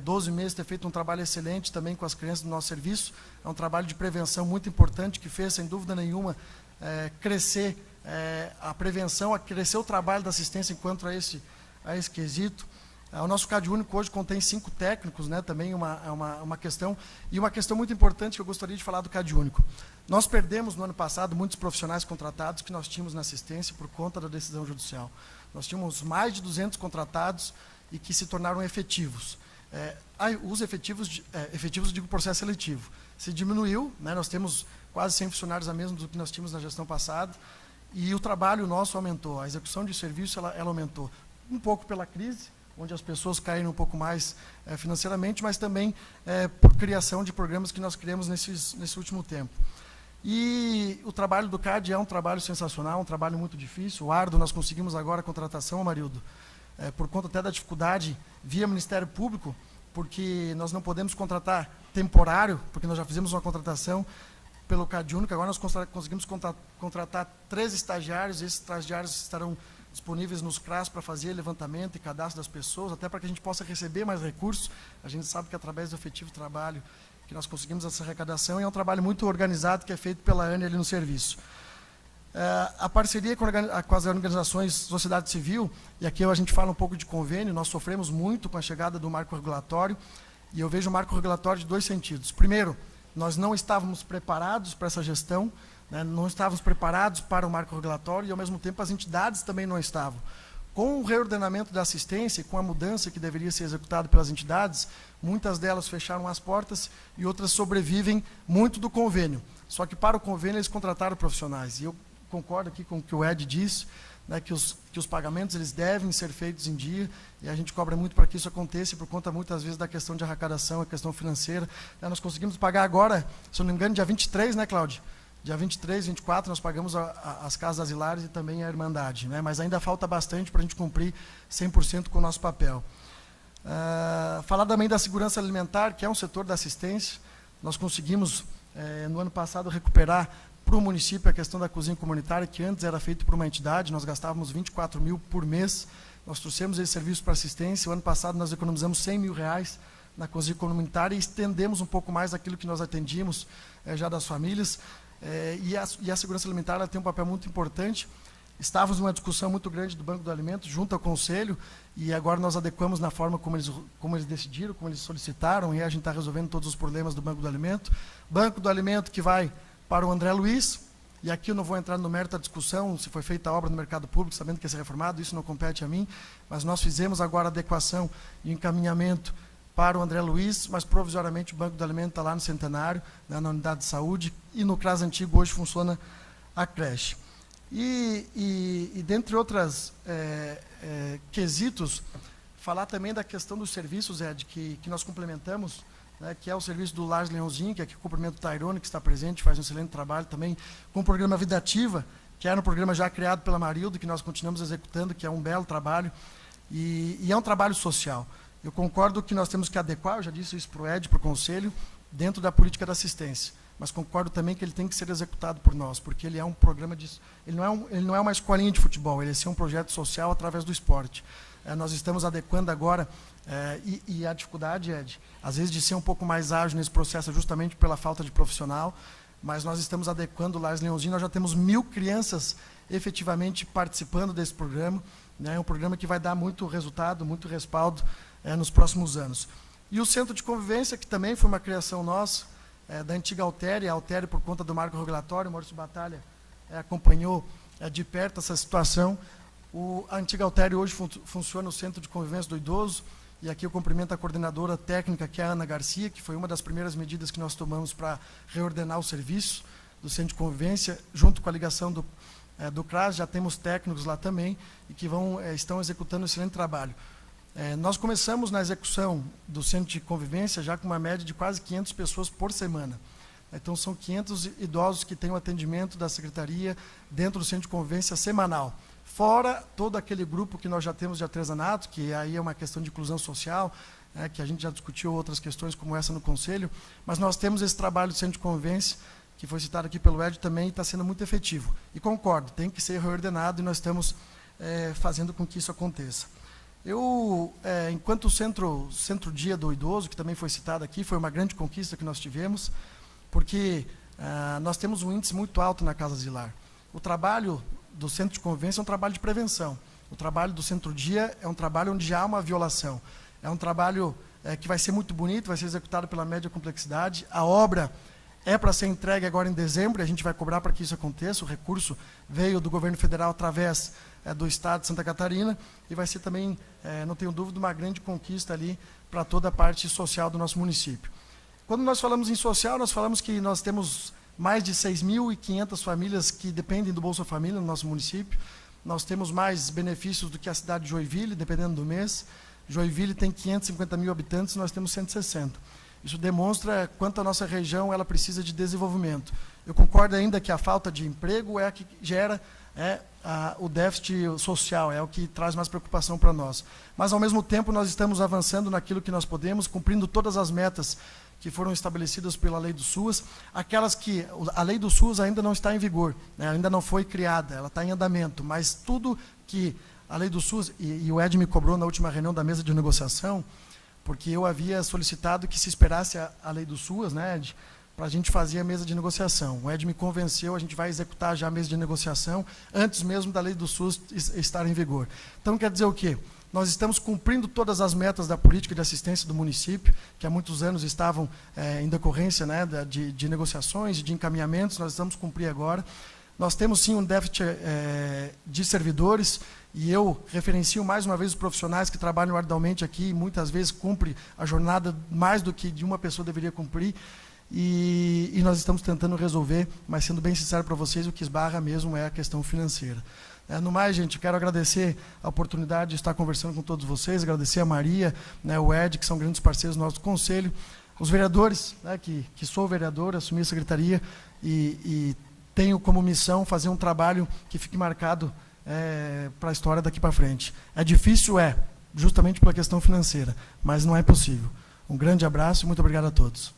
12 meses tem feito um trabalho excelente também com as crianças do nosso serviço. É um trabalho de prevenção muito importante, que fez, sem dúvida nenhuma, crescer a prevenção, crescer o trabalho da assistência enquanto a esse quesito. O nosso CAD único hoje contém 5 técnicos, né, também uma questão, e uma questão muito importante que eu gostaria de falar do CAD único. Nós perdemos no ano passado muitos profissionais contratados que nós tínhamos na assistência por conta da decisão judicial. Nós tínhamos mais de 200 contratados e que se tornaram efetivos. Os efetivos, digo processo seletivo, se diminuiu, né, nós temos quase 100 funcionários a menos do que nós tínhamos na gestão passada, e o trabalho nosso aumentou, a execução de serviço ela aumentou, um pouco pela crise, onde as pessoas caíram um pouco mais financeiramente, mas também por criação de programas que nós criamos nesse último tempo. E o trabalho do CAD é um trabalho sensacional, um trabalho muito difícil, o árduo. Nós conseguimos agora a contratação, Amarildo, por conta até da dificuldade via Ministério Público, porque nós não podemos contratar temporário, porque nós já fizemos uma contratação pelo CAD único, agora nós conseguimos contratar 3 estagiários, e esses estagiários estarão disponíveis nos CRAS para fazer levantamento e cadastro das pessoas, até para que a gente possa receber mais recursos. A gente sabe que através do efetivo trabalho que nós conseguimos essa arrecadação, e é um trabalho muito organizado que é feito pela ANE ali no serviço. A parceria com as organizações sociedade civil, e aqui a gente fala um pouco de convênio, nós sofremos muito com a chegada do marco regulatório, e eu vejo o marco regulatório de 2 sentidos. Primeiro, nós não estávamos preparados para essa gestão, né, não estávamos preparados para o marco regulatório, e ao mesmo tempo as entidades também não estavam. Com o reordenamento da assistência, com a mudança que deveria ser executada pelas entidades, muitas delas fecharam as portas e outras sobrevivem muito do convênio. Só que para o convênio eles contrataram profissionais. E eu concordo aqui com o que o Ed disse, né, que os pagamentos eles devem ser feitos em dia, e a gente cobra muito para que isso aconteça, por conta muitas vezes da questão de arrecadação, a questão financeira. Nós conseguimos pagar agora, se eu não me engano, dia 23, né, Cláudia? Dia 23, 24, nós pagamos as casas asilares e também a Irmandade, né? Mas ainda falta bastante para a gente cumprir 100% com o nosso papel. Falar também da segurança alimentar, que é um setor da assistência. Nós conseguimos, no ano passado, recuperar para o município a questão da cozinha comunitária, que antes era feito por uma entidade, nós gastávamos 24 mil por mês, nós trouxemos esse serviço para assistência. O ano passado nós economizamos 100 mil reais na cozinha comunitária e estendemos um pouco mais aquilo que nós atendíamos já das famílias. E a segurança alimentar ela tem um papel muito importante. Estávamos numa discussão muito grande do Banco do Alimento, junto ao Conselho, e agora nós adequamos na forma como eles decidiram, como eles solicitaram, e a gente está resolvendo todos os problemas do Banco do Alimento. Banco do Alimento que vai para o André Luiz, e aqui eu não vou entrar no mérito da discussão, se foi feita a obra no mercado público, sabendo que ia ser reformado, isso não compete a mim, mas nós fizemos agora a adequação e encaminhamento para o André Luiz, mas provisoriamente o Banco do Alimento está lá no Centenário, né, na unidade de saúde, e no CRAS antigo hoje funciona a creche. E dentre outras quesitos, falar também da questão dos serviços, Ed, que nós complementamos, né, que é o serviço do Lars Leãozinho, que aqui cumprimento o Tairone, que está presente, faz um excelente trabalho também, com o programa Vida Ativa, que era um programa já criado pela Marildo, que nós continuamos executando, que é um belo trabalho, e é um trabalho social. Eu concordo que nós temos que adequar, eu já disse isso para o Ed, para o Conselho, dentro da política da assistência. Mas concordo também que ele tem que ser executado por nós, porque ele é um programa de... Ele não é uma escolinha de futebol, ele é um projeto social através do esporte. Nós estamos adequando agora, e a dificuldade, Ed, às vezes de ser um pouco mais ágil nesse processo, justamente pela falta de profissional, mas nós estamos adequando o Lars Leãozinho, nós já temos 1000 crianças efetivamente participando desse programa, né, é um programa que vai dar muito resultado, muito respaldo nos próximos anos. E o Centro de Convivência, que também foi uma criação nossa, da antiga Altéria, a Altéria, por conta do marco regulatório, o Maurício Batalha acompanhou de perto essa situação. A antiga Altéria hoje funciona no Centro de Convivência do Idoso, e aqui eu cumprimento a coordenadora técnica, que é a Ana Garcia, que foi uma das primeiras medidas que nós tomamos para reordenar o serviço do Centro de Convivência, junto com a ligação do CRAS, já temos técnicos lá também, e que estão executando um excelente trabalho. Nós começamos na execução do Centro de Convivência já com uma média de quase 500 pessoas por semana. Então, são 500 idosos que têm o atendimento da Secretaria dentro do Centro de Convivência semanal. Fora todo aquele grupo que nós já temos de artesanato, que aí é uma questão de inclusão social, que a gente já discutiu outras questões como essa no Conselho, mas nós temos esse trabalho do Centro de Convivência, que foi citado aqui pelo Ed também, está sendo muito efetivo. E concordo, tem que ser reordenado, e nós estamos fazendo com que isso aconteça. Enquanto o Centro Dia do Idoso, que também foi citado aqui, foi uma grande conquista que nós tivemos, porque nós temos um índice muito alto na Casa Asilar. O trabalho do Centro de Convivência é um trabalho de prevenção. O trabalho do Centro Dia é um trabalho onde há uma violação. É um trabalho que vai ser muito bonito, vai ser executado pela média complexidade. A obra é para ser entregue agora em dezembro, e a gente vai cobrar para que isso aconteça. O recurso veio do governo federal através do Estado de Santa Catarina, e vai ser também, não tenho dúvida, uma grande conquista ali para toda a parte social do nosso município. Quando nós falamos em social, nós falamos que nós temos mais de 6.500 famílias que dependem do Bolsa Família no nosso município. Nós temos mais benefícios do que a cidade de Joinville, dependendo do mês. Joinville tem 550 mil habitantes, nós temos 160. Isso demonstra quanto a nossa região ela precisa de desenvolvimento. Eu concordo ainda que a falta de emprego é a que gera o déficit social, é o que traz mais preocupação para nós. Mas, ao mesmo tempo, nós estamos avançando naquilo que nós podemos, cumprindo todas as metas que foram estabelecidas pela lei do SUAS, aquelas que a lei do SUAS ainda não está em vigor, né, ainda não foi criada, ela está em andamento, mas tudo que a lei do SUAS, e o Ed me cobrou na última reunião da mesa de negociação, porque eu havia solicitado que se esperasse a lei do SUAS, né, Ed, para a gente fazer a mesa de negociação. O Ed me convenceu, a gente vai executar já a mesa de negociação, antes mesmo da lei do SUS estar em vigor. Então, quer dizer o quê? Nós estamos cumprindo todas as metas da política de assistência do município, que há muitos anos estavam em decorrência, né, de negociações e de encaminhamentos, nós estamos cumprindo agora. Nós temos, sim, um déficit de servidores, e eu referencio mais uma vez os profissionais que trabalham ardalmente aqui, e muitas vezes cumprem a jornada mais do que de uma pessoa deveria cumprir, e nós estamos tentando resolver, mas, sendo bem sincero para vocês, o que esbarra mesmo é a questão financeira. No mais, gente, quero agradecer a oportunidade de estar conversando com todos vocês, agradecer a Maria, né, o Ed, que são grandes parceiros do nosso conselho, os vereadores, né, que sou vereador, assumi a secretaria e tenho como missão fazer um trabalho que fique marcado para a história daqui para frente. É difícil, justamente pela questão financeira, mas não é possível. Um grande abraço e muito obrigado a todos.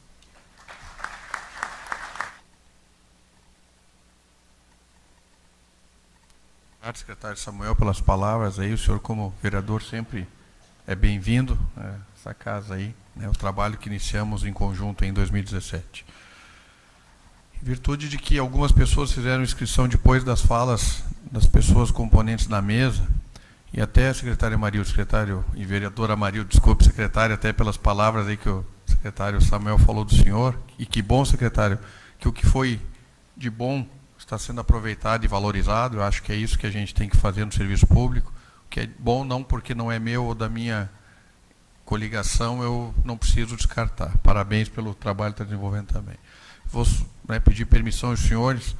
Obrigado, secretário Samuel, pelas palavras aí. O senhor, como vereador, sempre é bem-vindo a essa casa aí, né, o trabalho que iniciamos em conjunto em 2017. Em virtude de que algumas pessoas fizeram inscrição depois das falas das pessoas componentes da mesa, e até a secretária Amarildo, secretário e vereadora Amarildo, desculpe, secretário, até pelas palavras aí que o secretário Samuel falou do senhor, e que bom, secretário, que o que foi de bom está sendo aproveitado e valorizado. Eu acho que é isso que a gente tem que fazer no serviço público, que é bom não porque não é meu ou da minha coligação, eu não preciso descartar. Parabéns pelo trabalho que está desenvolvendo também. Vou, né, pedir permissão aos senhores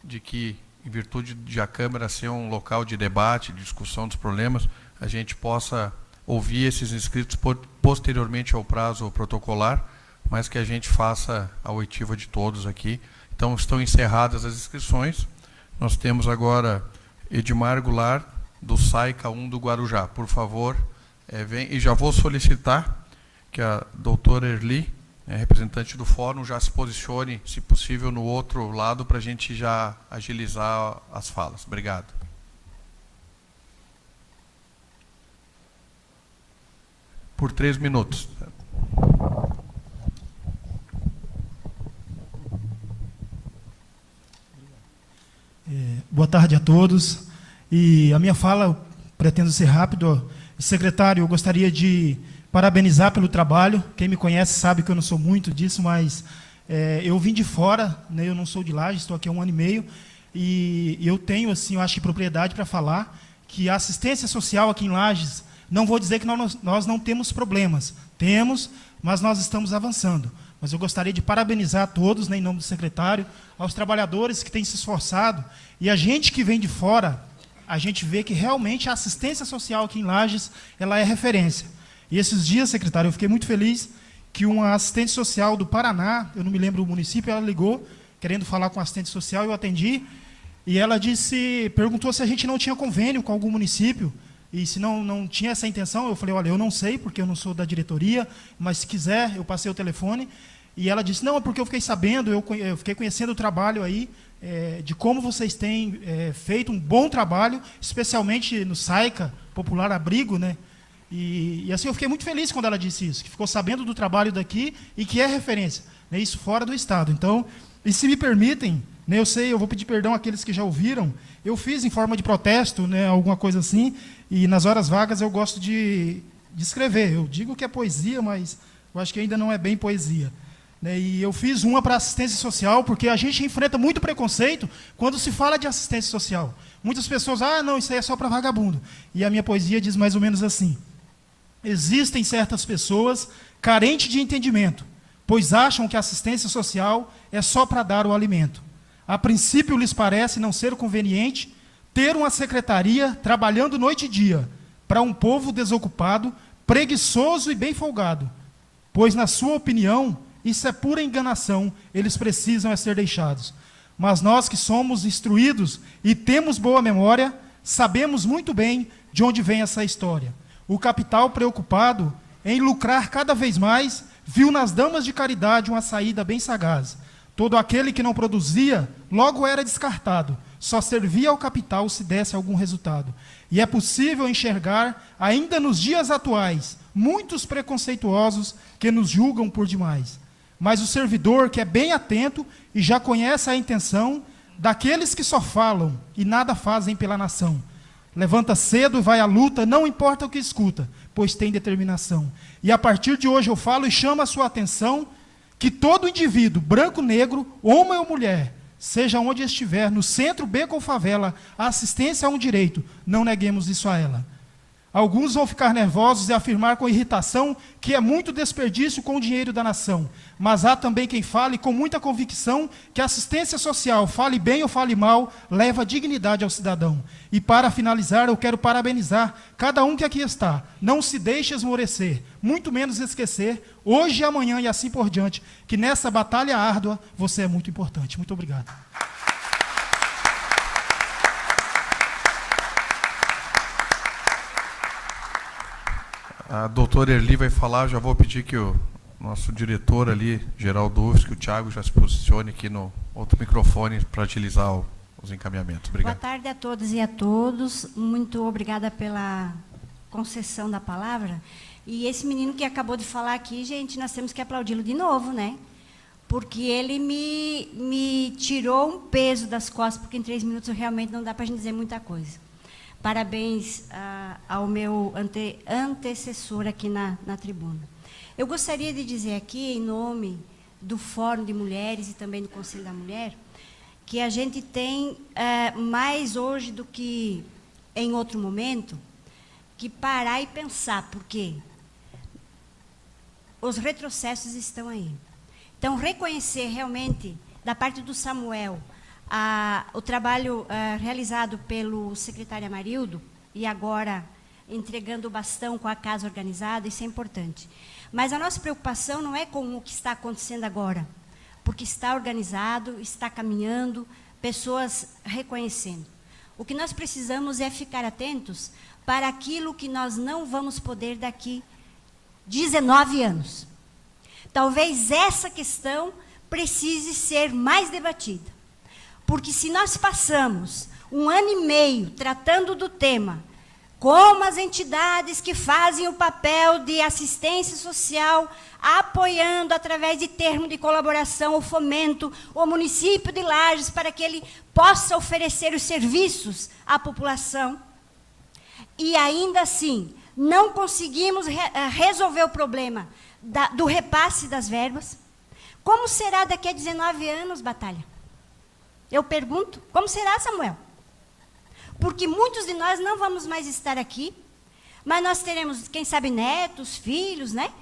de que, em virtude de a Câmara ser um local de debate, de discussão dos problemas, a gente possa ouvir esses inscritos posteriormente ao prazo protocolar, mas que a gente faça a oitiva de todos aqui. Então, estão encerradas as inscrições. Nós temos agora Edmar Goulart, do SAICA 1 do Guarujá. Por favor, vem. E já vou solicitar que a doutora Erli, representante do fórum, já se posicione, se possível, no outro lado, para a gente já agilizar as falas. Obrigado. Por 3 minutos. Boa tarde a todos. E a minha fala, eu pretendo ser rápido. Secretário, eu gostaria de parabenizar pelo trabalho. Quem me conhece sabe que eu não sou muito disso, mas eu vim de fora, né, eu não sou de Lages, estou aqui há 1 ano e meio, e eu tenho, assim, eu acho que propriedade para falar que a assistência social aqui em Lages, não vou dizer que nós não temos problemas, temos, mas nós estamos avançando. Mas eu gostaria de parabenizar a todos, né, em nome do secretário, aos trabalhadores que têm se esforçado, e a gente que vem de fora, a gente vê que realmente a assistência social aqui em Lages, ela é referência. E esses dias, secretário, eu fiquei muito feliz que uma assistente social do Paraná, eu não me lembro o município, ela ligou, querendo falar com a assistente social, eu atendi, e ela perguntou se a gente não tinha convênio com algum município, e se não tinha essa intenção, eu falei, olha, eu não sei, porque eu não sou da diretoria, mas se quiser, eu passei o telefone. E ela disse, não, é porque eu fiquei sabendo, eu fiquei conhecendo o trabalho aí, de como vocês têm feito um bom trabalho, especialmente no SAICA, Popular Abrigo, né? E assim, eu fiquei muito feliz quando ela disse isso, que ficou sabendo do trabalho daqui e que é referência, né, isso fora do Estado. Então, e se me permitem, né, eu vou pedir perdão àqueles que já ouviram, eu fiz em forma de protesto, né, alguma coisa assim, e nas horas vagas eu gosto de escrever. Eu digo que é poesia, mas eu acho que ainda não é bem poesia. Né, e eu fiz uma para assistência social, porque a gente enfrenta muito preconceito quando se fala de assistência social. Muitas pessoas, não, isso aí é só para vagabundo. E a minha poesia diz mais ou menos assim: existem certas pessoas carentes de entendimento, pois acham que a assistência social é só para dar o alimento. A princípio lhes parece não ser conveniente ter uma secretaria trabalhando noite e dia para um povo desocupado, preguiçoso e bem folgado, pois, na sua opinião, isso é pura enganação, eles precisam ser deixados. Mas nós que somos instruídos e temos boa memória, sabemos muito bem de onde vem essa história. O capital preocupado em lucrar cada vez mais viu nas damas de caridade uma saída bem sagaz. Todo aquele que não produzia, logo era descartado. Só servia ao capital se desse algum resultado. E é possível enxergar, ainda nos dias atuais, muitos preconceituosos que nos julgam por demais. Mas o servidor que é bem atento e já conhece a intenção daqueles que só falam e nada fazem pela nação. Levanta cedo e vai à luta, não importa o que escuta, pois tem determinação. E a partir de hoje eu falo e chamo a sua atenção que todo indivíduo, branco, negro, homem ou mulher, seja onde estiver, no centro, beco ou favela, a assistência é um direito, não neguemos isso a ela. Alguns vão ficar nervosos e afirmar com irritação que é muito desperdício com o dinheiro da nação. Mas há também quem fale com muita convicção que a assistência social, fale bem ou fale mal, leva dignidade ao cidadão. E para finalizar, eu quero parabenizar cada um que aqui está. Não se deixe esmorecer, muito menos esquecer, hoje e amanhã e assim por diante, que nessa batalha árdua você é muito importante. Muito obrigado. A doutora Erli vai falar, já vou pedir que o nosso diretor ali, Geraldo Uves, que o Thiago já se posicione aqui no outro microfone para agilizar os encaminhamentos. Obrigado. Boa tarde a todas e a todos. Muito obrigada pela concessão da palavra. E esse menino que acabou de falar aqui, gente, nós temos que aplaudi-lo de novo, né? Porque ele me tirou um peso das costas, porque em 3 minutos realmente não dá para a gente dizer muita coisa. Parabéns ao meu antecessor aqui na tribuna. Eu gostaria de dizer aqui, em nome do Fórum de Mulheres e também do Conselho da Mulher, que a gente tem, mais hoje do que em outro momento, que parar e pensar, porque os retrocessos estão aí. Então, reconhecer realmente, da parte do Samuel, o trabalho realizado pelo secretário Amarildo, e agora entregando o bastão com a casa organizada, isso é importante. Mas a nossa preocupação não é com o que está acontecendo agora, porque está organizado, está caminhando, pessoas reconhecendo. O que nós precisamos é ficar atentos para aquilo que nós não vamos poder daqui 19 anos. Talvez essa questão precise ser mais debatida. Porque se nós passamos 1 ano e meio tratando do tema, como as entidades que fazem o papel de assistência social, apoiando através de termo de colaboração ou fomento o município de Lages para que ele possa oferecer os serviços à população, e ainda assim não conseguimos resolver o problema do repasse das verbas, como será daqui a 19 anos, Batalha? Eu pergunto, como será, Samuel? Porque muitos de nós não vamos mais estar aqui, mas nós teremos, quem sabe, netos, filhos, né?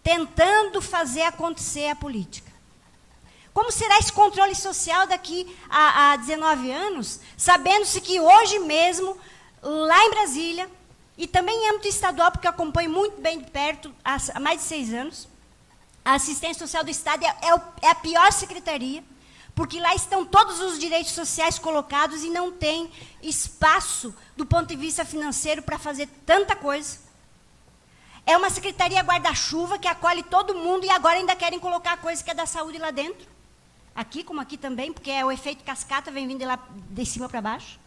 Tentando fazer acontecer a política. Como será esse controle social daqui a 19 anos, sabendo-se que hoje mesmo, lá em Brasília, e também em âmbito estadual, porque eu acompanho muito bem de perto, há mais de 6 anos, a assistência social do Estado é a pior secretaria, porque lá estão todos os direitos sociais colocados e não tem espaço do ponto de vista financeiro para fazer tanta coisa. É uma secretaria guarda-chuva que acolhe todo mundo e agora ainda querem colocar a coisa que é da saúde lá dentro. Aqui, como aqui também, porque é o efeito cascata, vem vindo de lá de cima para baixo.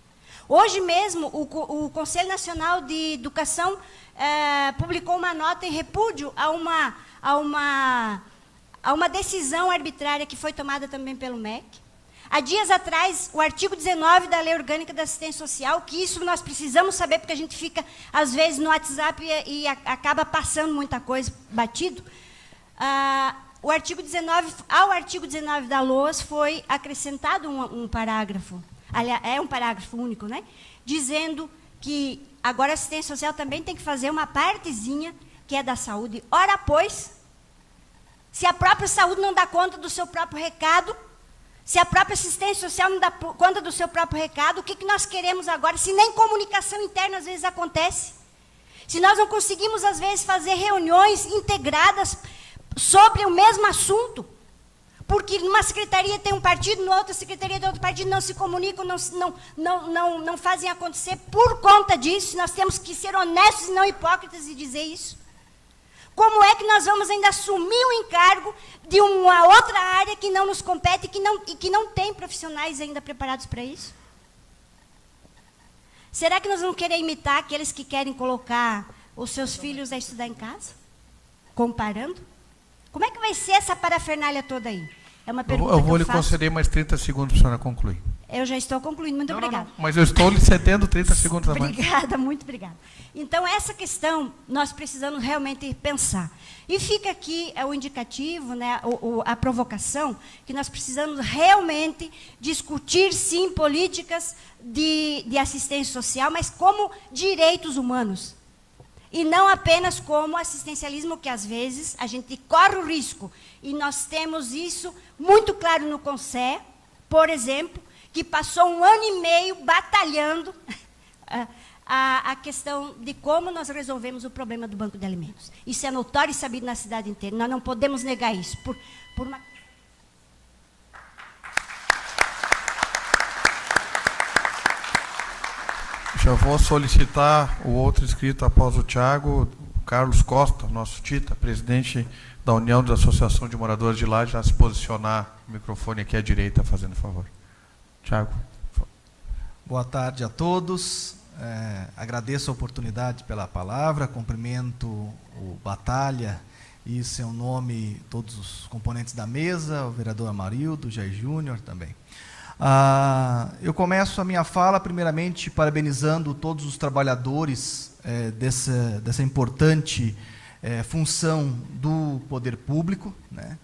Hoje mesmo, o Conselho Nacional de Educação publicou uma nota em repúdio a uma decisão arbitrária que foi tomada também pelo MEC. Há dias atrás, o artigo 19 da Lei Orgânica da Assistência Social, que isso nós precisamos saber, porque a gente fica, às vezes, no WhatsApp e acaba passando muita coisa batido. Ao artigo 19 da LOAS foi acrescentado um parágrafo, aliás, é um parágrafo único, né? Dizendo que agora a assistência social também tem que fazer uma partezinha que é da saúde. Ora, pois, se a própria saúde não dá conta do seu próprio recado, se a própria assistência social não dá conta do seu próprio recado, o que nós queremos agora, se nem comunicação interna às vezes acontece? Se nós não conseguimos, às vezes, fazer reuniões integradas sobre o mesmo assunto, porque numa secretaria tem um partido, na outra secretaria tem outro partido, não se comunicam, não fazem acontecer por conta disso. Nós temos que ser honestos e não hipócritas e dizer isso. Como é que nós vamos ainda assumir o encargo de uma outra área que não nos compete e que não tem profissionais ainda preparados para isso? Será que nós vamos querer imitar aqueles que querem colocar os seus filhos a estudar em casa? Comparando? Como é que vai ser essa parafernália toda aí? É uma pergunta eu vou lhe faço. conceder mais 30 segundos para a senhora concluir. Eu já estou concluindo, muito obrigada. Não, mas eu estou lhe cedendo 30 segundos a mais. Obrigada, muito obrigada. Então, essa questão nós precisamos realmente pensar. E fica aqui o indicativo, né, a provocação, que nós precisamos realmente discutir, sim, políticas de assistência social, mas como direitos humanos. E não apenas como assistencialismo, que às vezes a gente corre o risco. E nós temos isso muito claro no CONSE, por exemplo, que passou 1 ano e meio batalhando a questão de como nós resolvemos o problema do banco de alimentos. Isso é notório e sabido na cidade inteira. Nós não podemos negar isso. Por uma... Já vou solicitar o outro inscrito após o Tiago, Carlos Costa, nosso Tita, presidente da União da Associação de Moradores de Laje, a se posicionar. O microfone aqui à direita, fazendo favor. Tiago. Boa tarde a todos. Agradeço a oportunidade pela palavra, cumprimento o Batalha e, em seu nome, todos os componentes da mesa, o vereador Amarildo, o Jair Júnior também. Eu começo a minha fala, primeiramente, parabenizando todos os trabalhadores dessa importante função do poder público, né?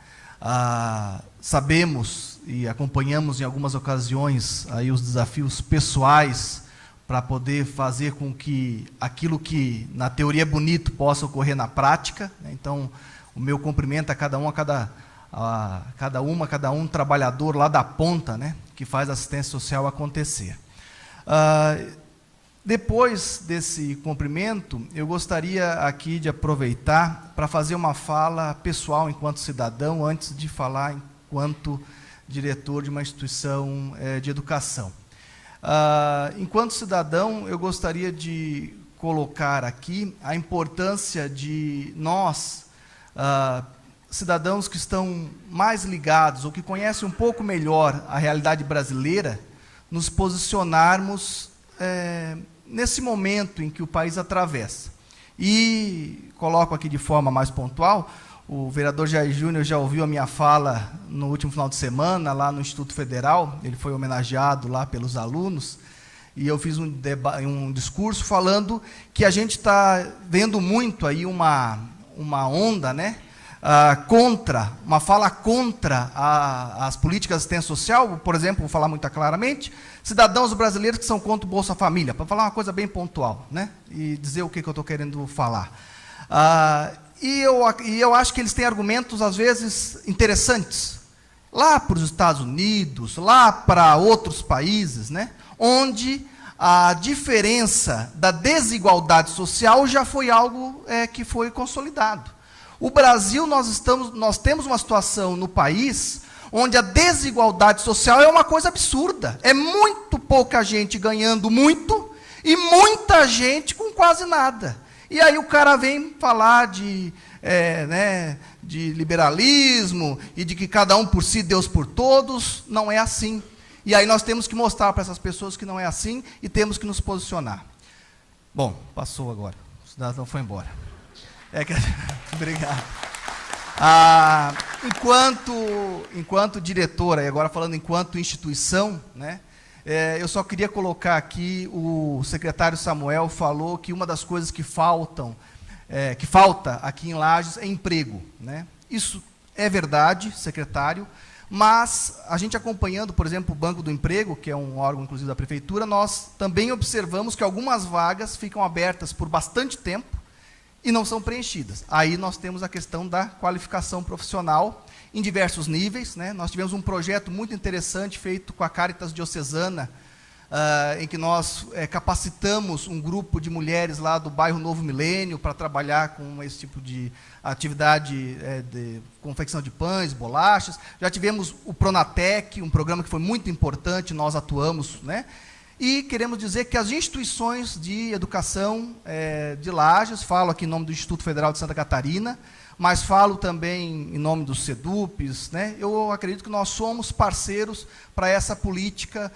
Sabemos e acompanhamos em algumas ocasiões aí os desafios pessoais para poder fazer com que aquilo que na teoria é bonito possa ocorrer na prática, né? Então, o meu cumprimento a cada um trabalhador lá da ponta, né, que faz a assistência social acontecer. Depois desse cumprimento, eu gostaria aqui de aproveitar para fazer uma fala pessoal enquanto cidadão, antes de falar enquanto diretor de uma instituição de educação. Enquanto cidadão, eu gostaria de colocar aqui a importância de nós, cidadãos que estão mais ligados ou que conhecem um pouco melhor a realidade brasileira, nos posicionarmos nesse momento em que o país atravessa. E coloco aqui de forma mais pontual, o vereador Jair Júnior já ouviu a minha fala no último final de semana, lá no Instituto Federal, ele foi homenageado lá pelos alunos, e eu fiz um discurso falando que a gente está vendo muito aí uma onda, né, uma fala contra as políticas de assistência social, por exemplo, vou falar muito claramente, cidadãos brasileiros que são contra o Bolsa Família, para falar uma coisa bem pontual, né, e dizer o que eu estou querendo falar. E eu acho que eles têm argumentos, às vezes, interessantes, lá para os Estados Unidos, lá para outros países, né, onde a diferença da desigualdade social já foi algo que foi consolidado. O Brasil, nós temos uma situação no país onde a desigualdade social é uma coisa absurda. É muito pouca gente ganhando muito e muita gente com quase nada. E aí o cara vem falar de liberalismo e de que cada um por si, Deus por todos. Não é assim. E aí nós temos que mostrar para essas pessoas que não é assim e temos que nos posicionar. Bom, passou agora. O cidadão foi embora. Obrigado. Enquanto diretora, e agora falando enquanto instituição, né, eu só queria colocar aqui, o secretário Samuel falou que uma das coisas que falta aqui em Lages é emprego, né? Isso é verdade, secretário, mas a gente acompanhando, por exemplo, o Banco do Emprego, que é um órgão, inclusive, da Prefeitura, nós também observamos que algumas vagas ficam abertas por bastante tempo e não são preenchidas. Aí nós temos a questão da qualificação profissional em diversos níveis, né? Nós tivemos um projeto muito interessante feito com a Caritas Diocesana, em que nós capacitamos um grupo de mulheres lá do bairro Novo Milênio para trabalhar com esse tipo de atividade de confecção de pães, bolachas. Já tivemos o Pronatec, um programa que foi muito importante, nós atuamos, né? E queremos dizer que as instituições de educação de Lages, falo aqui em nome do Instituto Federal de Santa Catarina, mas falo também em nome dos SEDUPs, né? Eu acredito que nós somos parceiros para essa política,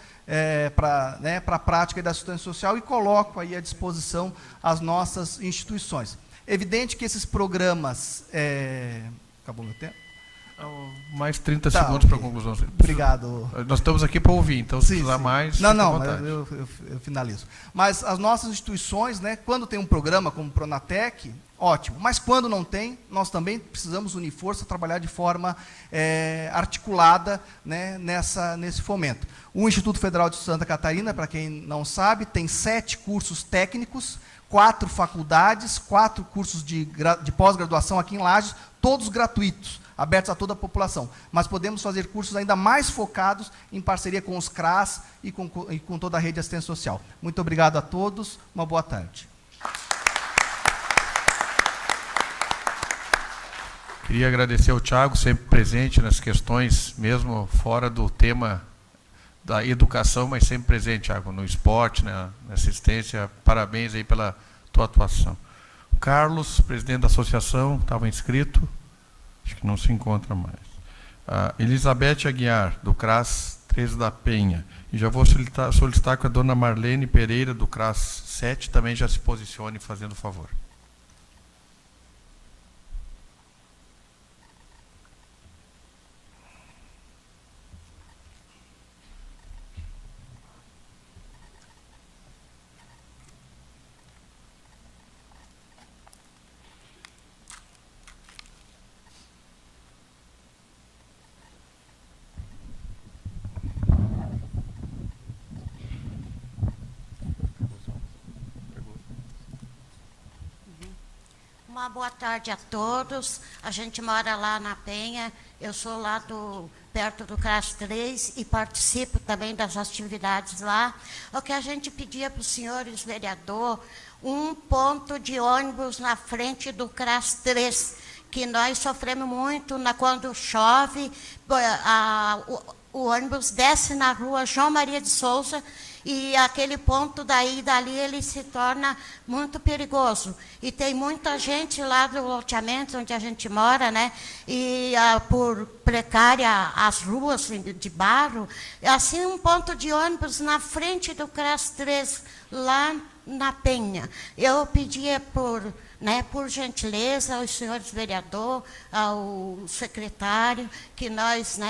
para a prática da assistência social, e coloco aí à disposição as nossas instituições. Evidente que esses programas... Acabou meu tempo? Mais 30 segundos para a conclusão. Obrigado. Nós estamos aqui para ouvir, então se precisar mais, não, eu finalizo. Mas as nossas instituições, né, quando tem um programa como o Pronatec, ótimo. Mas quando não tem, nós também precisamos unir força, trabalhar de forma articulada, né, nesse fomento. O Instituto Federal de Santa Catarina, para quem não sabe, tem 7 cursos técnicos, 4 faculdades, 4 cursos de pós-graduação aqui em Lages, todos gratuitos, abertos a toda a população. Mas podemos fazer cursos ainda mais focados em parceria com os CRAS e com toda a rede de assistência social. Muito obrigado a todos, uma boa tarde. Queria agradecer ao Thiago, sempre presente nas questões, mesmo fora do tema da educação, mas sempre presente, Thiago, no esporte, na assistência. Parabéns aí pela tua atuação. O Carlos, presidente da associação, estava inscrito. Acho que não se encontra mais. Elizabeth Aguiar, do CRAS 13 da Penha. E já vou solicitar que a dona Marlene Pereira, do CRAS 7, também já se posicione, fazendo favor. Uma boa tarde a todos. A gente mora lá na Penha, eu sou lá perto do CRAS 3 e participo também das atividades lá. O que a gente pedia para os senhores vereadores, um ponto de ônibus na frente do CRAS 3, que nós sofremos muito quando chove, o ônibus desce na rua João Maria de Souza, e aquele ponto dali ele se torna muito perigoso. E tem muita gente lá do loteamento onde a gente mora, né? E por precária as ruas de barro, assim um ponto de ônibus na frente do CRAS 3, lá na Penha. Eu pedia por gentileza aos senhores vereadores, ao secretário, que nós,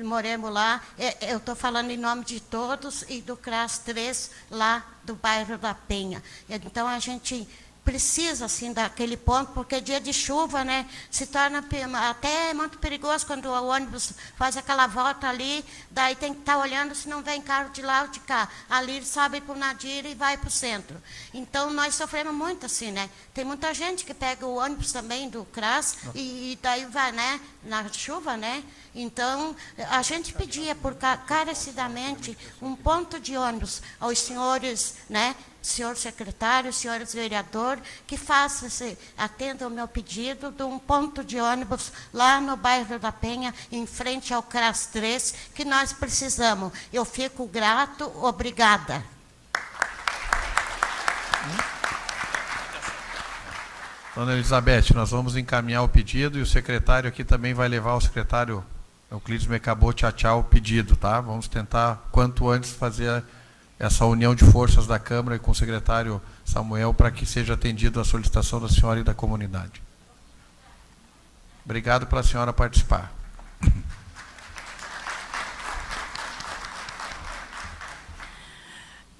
moremos lá. Eu estou falando em nome de todos e do CRAS 3, lá do bairro da Penha. Então, a gente precisa, assim, daquele ponto, porque dia de chuva, se torna até muito perigoso quando o ônibus faz aquela volta ali, daí tem que estar olhando se não vem carro de lá ou de cá. Ali ele sobe para o Nadira e vai para o centro. Então, nós sofremos muito assim, Tem muita gente que pega o ônibus também do CRAS e daí vai, na chuva, Então, a gente pedia, carecidamente, um ponto de ônibus aos senhores, senhor secretário, senhores vereadores, que atendam o meu pedido de um ponto de ônibus lá no bairro da Penha, em frente ao CRAS 3, que nós precisamos. Eu fico grato, obrigada. Dona Elizabeth, nós vamos encaminhar o pedido e o secretário aqui também vai levar o secretário Euclides Mecabot Tchau o pedido, tá? Vamos tentar, quanto antes, fazer essa união de forças da Câmara e com o secretário Samuel para que seja atendido a solicitação da senhora e da comunidade. Obrigado pela senhora participar.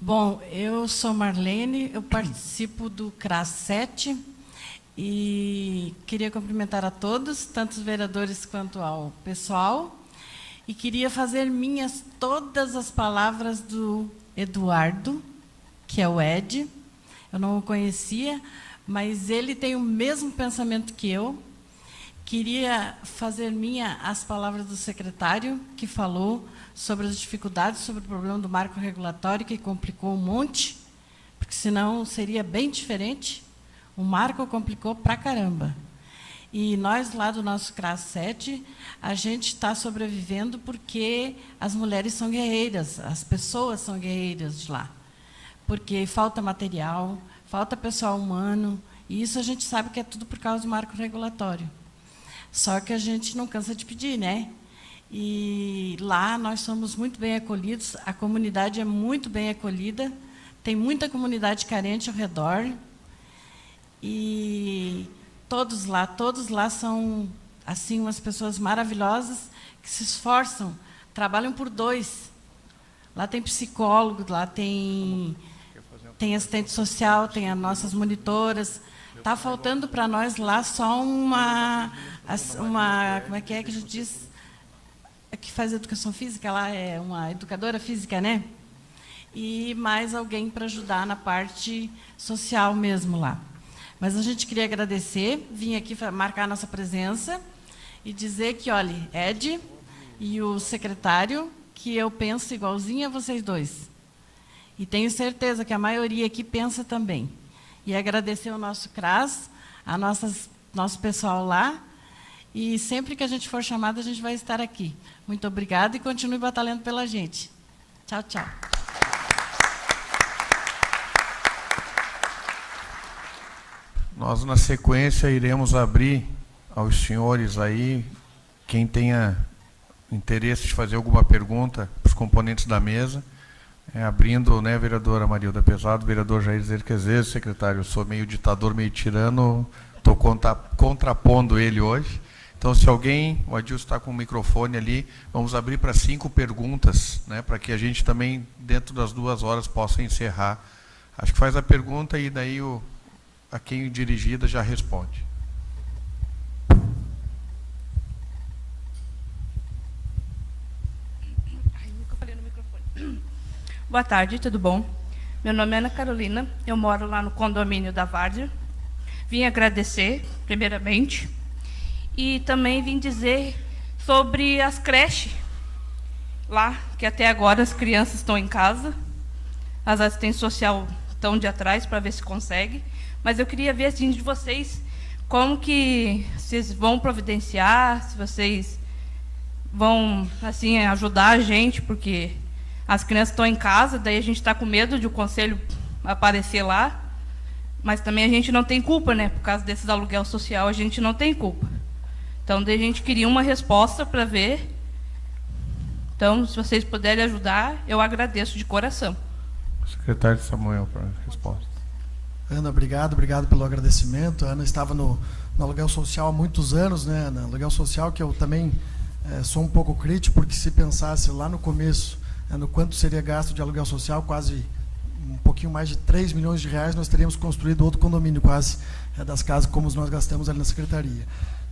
Bom, eu sou Marlene, eu participo do CRAS 7 e queria cumprimentar a todos, tanto os vereadores quanto ao pessoal, e queria fazer minhas todas as palavras do Eduardo, que é o Ed. Eu não o conhecia, mas ele tem o mesmo pensamento que eu. Queria fazer as palavras do secretário, que falou sobre as dificuldades, sobre o problema do marco regulatório, que complicou um monte, porque senão seria bem diferente. O marco complicou pra caramba. E nós, lá do nosso CRAS 7, a gente está sobrevivendo porque as mulheres são guerreiras, as pessoas são guerreiras de lá. porque falta material, falta pessoal humano, e isso a gente sabe que é tudo por causa do marco regulatório. Só que a gente não cansa de pedir, né? E lá nós somos muito bem acolhidos, a comunidade é muito bem acolhida, tem muita comunidade carente ao redor, e todos lá são assim umas pessoas maravilhosas que se esforçam, trabalham por dois. Lá tem psicólogo, lá tem assistente social, tem as nossas monitoras. Está faltando para nós lá só uma como é que a gente diz? Que faz educação física, lá é uma educadora física, né? E mais alguém para ajudar na parte social mesmo lá. Mas a gente queria agradecer, vim aqui marcar a nossa presença e dizer que, olha, Ed e o secretário, que eu penso igualzinho a vocês dois. E tenho certeza que a maioria aqui pensa também. E agradecer ao nosso CRAS, a nosso pessoal lá, e sempre que a gente for chamado, a gente vai estar aqui. Muito obrigada e continue batalhando pela gente. Tchau, tchau. Nós, na sequência, iremos abrir aos senhores aí, quem tenha interesse de fazer alguma pergunta para os componentes da mesa, abrindo, né, vereadora Marilda Pesado, vereador Jair Zerquezes, secretário, eu sou meio ditador, meio tirano, estou contrapondo ele hoje. Então, se alguém, o Adilson está com o microfone ali, vamos abrir para 5 perguntas, né, para que a gente também, dentro das 2 horas, possa encerrar. Acho que faz a pergunta e daí a quem dirigida já responde. Boa tarde, tudo bom? Meu nome é Ana Carolina, eu moro lá no condomínio da Várzea. Vim agradecer, primeiramente, e também vim dizer sobre as creches lá, que até agora as crianças estão em casa, as assistentes sociais estão de atrás para ver se consegue, mas eu queria ver assim, de vocês como que vocês vão providenciar, se vocês vão assim ajudar a gente, porque as crianças estão em casa, daí a gente está com medo de o conselho aparecer lá, mas também a gente não tem culpa, né? Por causa desses aluguel social, a gente não tem culpa. Então, daí a gente queria uma resposta para ver. Então, se vocês puderem ajudar, eu agradeço de coração. Secretário Samuel, para a resposta. Ana, obrigado pelo agradecimento. A Ana estava no aluguel social há muitos anos, né? No aluguel social, que eu também sou um pouco crítico, porque se pensasse lá no começo no quanto seria gasto de aluguel social, quase um pouquinho mais de 3 milhões de reais, nós teríamos construído outro condomínio, quase, das casas como nós gastamos ali na secretaria.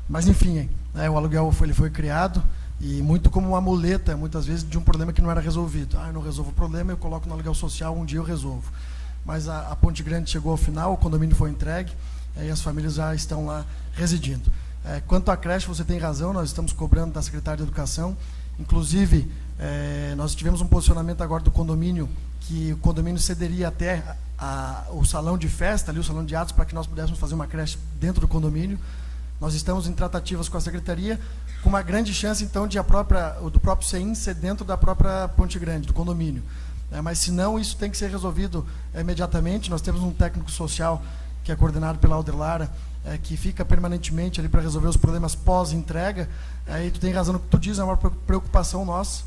Mas, enfim, o aluguel ele foi criado, e muito como uma muleta, muitas vezes, de um problema que não era resolvido. Eu não resolvo o problema, eu coloco no aluguel social, um dia eu resolvo. Mas a Ponte Grande chegou ao final, o condomínio foi entregue, e as famílias já estão lá residindo. Quanto à creche, você tem razão, nós estamos cobrando da Secretaria de Educação, inclusive, nós tivemos um posicionamento agora do condomínio, que o condomínio cederia até o salão de festa, ali, o salão de atos, para que nós pudéssemos fazer uma creche dentro do condomínio. Nós estamos em tratativas com a Secretaria, com uma grande chance, então, de do próprio CEIM ser dentro da própria Ponte Grande, do condomínio. Mas, se não, isso tem que ser resolvido imediatamente. Nós temos um técnico social, que é coordenado pela Alder Lara, que fica permanentemente ali para resolver os problemas pós-entrega. E tu tem razão no que tu diz, é uma preocupação nossa,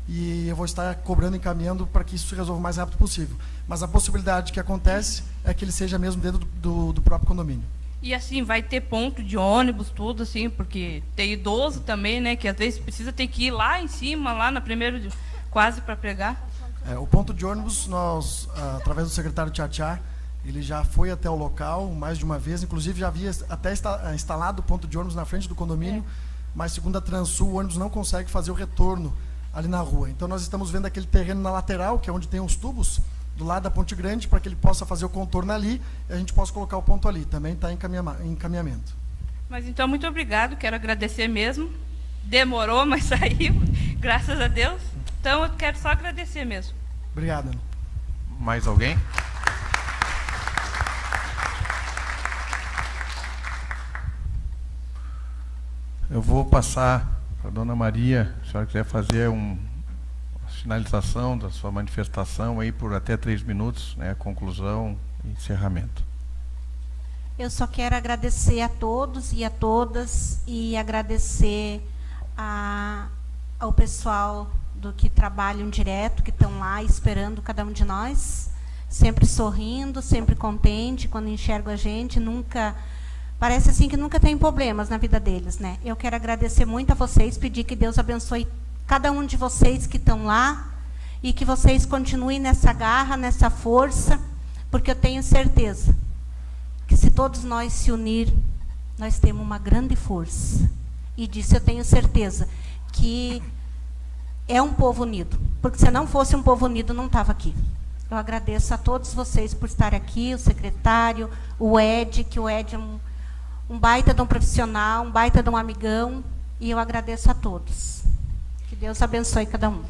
e eu vou estar cobrando e encaminhando para que isso se resolva o mais rápido possível. Mas a possibilidade que acontece é que ele seja mesmo dentro do próprio condomínio. E assim, vai ter ponto de ônibus, tudo assim, porque tem idoso também, né, que às vezes precisa ter que ir lá em cima, lá na primeira, quase para pregar. O ponto de ônibus, nós, através do secretário Tchatchá, ele já foi até o local mais de uma vez, inclusive já havia até instalado o ponto de ônibus na frente do condomínio, mas segundo a Transul, o ônibus não consegue fazer o retorno ali na rua. Então nós estamos vendo aquele terreno na lateral, que é onde tem os tubos, do lado da Ponte Grande, para que ele possa fazer o contorno ali, e a gente possa colocar o ponto ali. Também está em encaminhamento. Mas então, muito obrigado, quero agradecer mesmo. Demorou, mas saiu, graças a Deus. Então, eu quero só agradecer mesmo. Obrigado, Ana. Mais alguém? Eu vou passar para a dona Maria, se a senhora quiser fazer finalização da sua manifestação aí por até 3 minutos, né, conclusão e encerramento. Eu só quero agradecer a todos e a todas e agradecer ao pessoal do que trabalham direto, que estão lá esperando cada um de nós, sempre sorrindo, sempre contente quando enxergam a gente, nunca... Parece assim que nunca tem problemas na vida deles, né? Eu quero agradecer muito a vocês, pedir que Deus abençoe cada um de vocês que estão lá e que vocês continuem nessa garra, nessa força, porque eu tenho certeza que se todos nós se unir, nós temos uma grande força. E disso eu tenho certeza que é um povo unido, porque se não fosse um povo unido, não estava aqui. Eu agradeço a todos vocês por estar aqui, o secretário, o Ed, que o Ed é um baita de um profissional, um baita de um amigão, e eu agradeço a todos. Que Deus abençoe cada um.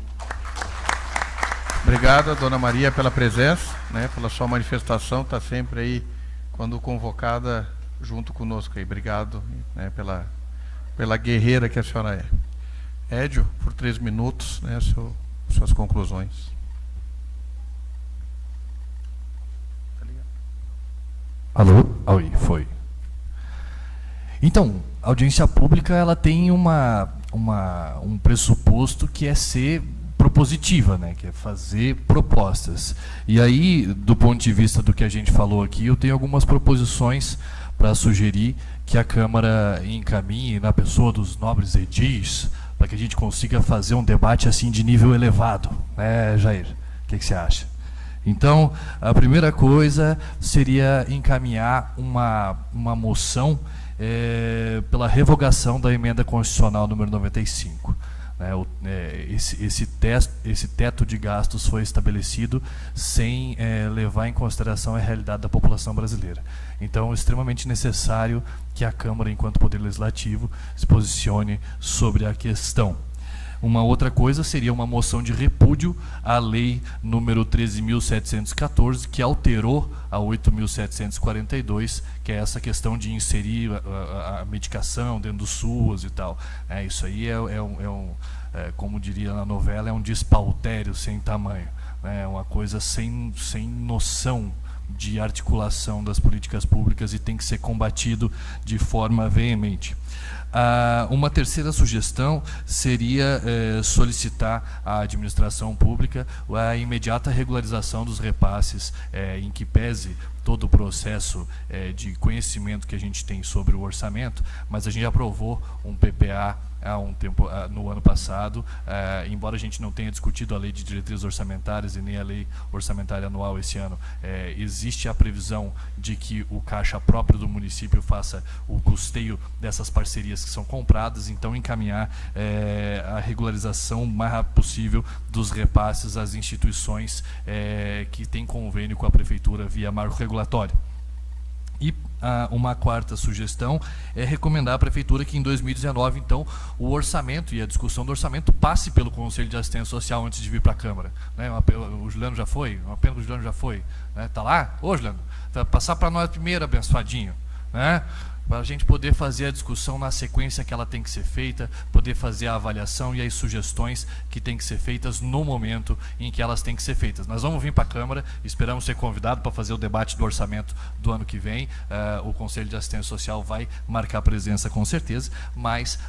Obrigado, dona Maria, pela presença, né, pela sua manifestação, está sempre aí, quando convocada, junto conosco aí. Obrigado, né, pela guerreira que a senhora é. Édio, por 3 minutos, né, suas conclusões. Alô? Oi, foi. Então, a audiência pública ela tem um pressuposto que é ser propositiva, né, que é fazer propostas. E aí, do ponto de vista do que a gente falou aqui, eu tenho algumas proposições para sugerir que a Câmara encaminhe na pessoa dos nobres edis, para que a gente consiga fazer um debate assim de nível elevado, né, Jair? O que você acha? Então, a primeira coisa seria encaminhar uma moção pela revogação da emenda constitucional número 95. Esse teto de gastos foi estabelecido sem levar em consideração a realidade da população brasileira. Então, é extremamente necessário que a Câmara, enquanto Poder Legislativo, se posicione sobre a questão. Uma outra coisa seria uma moção de repúdio à lei número 13.714, que alterou a 8.742, que é essa questão de inserir a medicação dentro do SUAS e tal. Isso aí como diria na novela, é um despautério sem tamanho. É uma coisa sem noção de articulação das políticas públicas e tem que ser combatido de forma veemente. Uma terceira sugestão seria solicitar à administração pública a imediata regularização dos repasses, em que pese todo o processo de conhecimento que a gente tem sobre o orçamento, mas a gente aprovou um PPA há um tempo, no ano passado, embora a gente não tenha discutido a lei de diretrizes orçamentárias e nem a lei orçamentária anual esse ano, existe a previsão de que o caixa próprio do município faça o custeio dessas parcerias que são compradas, então encaminhar a regularização o mais rápido possível dos repasses às instituições que têm convênio com a prefeitura via marco regulatório. E uma quarta sugestão é recomendar à Prefeitura que em 2019, então, o orçamento e a discussão do orçamento passe pelo Conselho de Assistência Social antes de vir para a Câmara. Né? O Juliano já foi? Uma pena que o Juliano já foi. Está lá? Ô, Juliano, vai passar para nós primeiro, abençoadinho. Né? Para a gente poder fazer a discussão na sequência que ela tem que ser feita, poder fazer a avaliação e as sugestões que têm que ser feitas no momento em que elas têm que ser feitas. Nós vamos vir para a Câmara, esperamos ser convidados para fazer o debate do orçamento do ano que vem. O Conselho de Assistência Social vai marcar presença com certeza, mas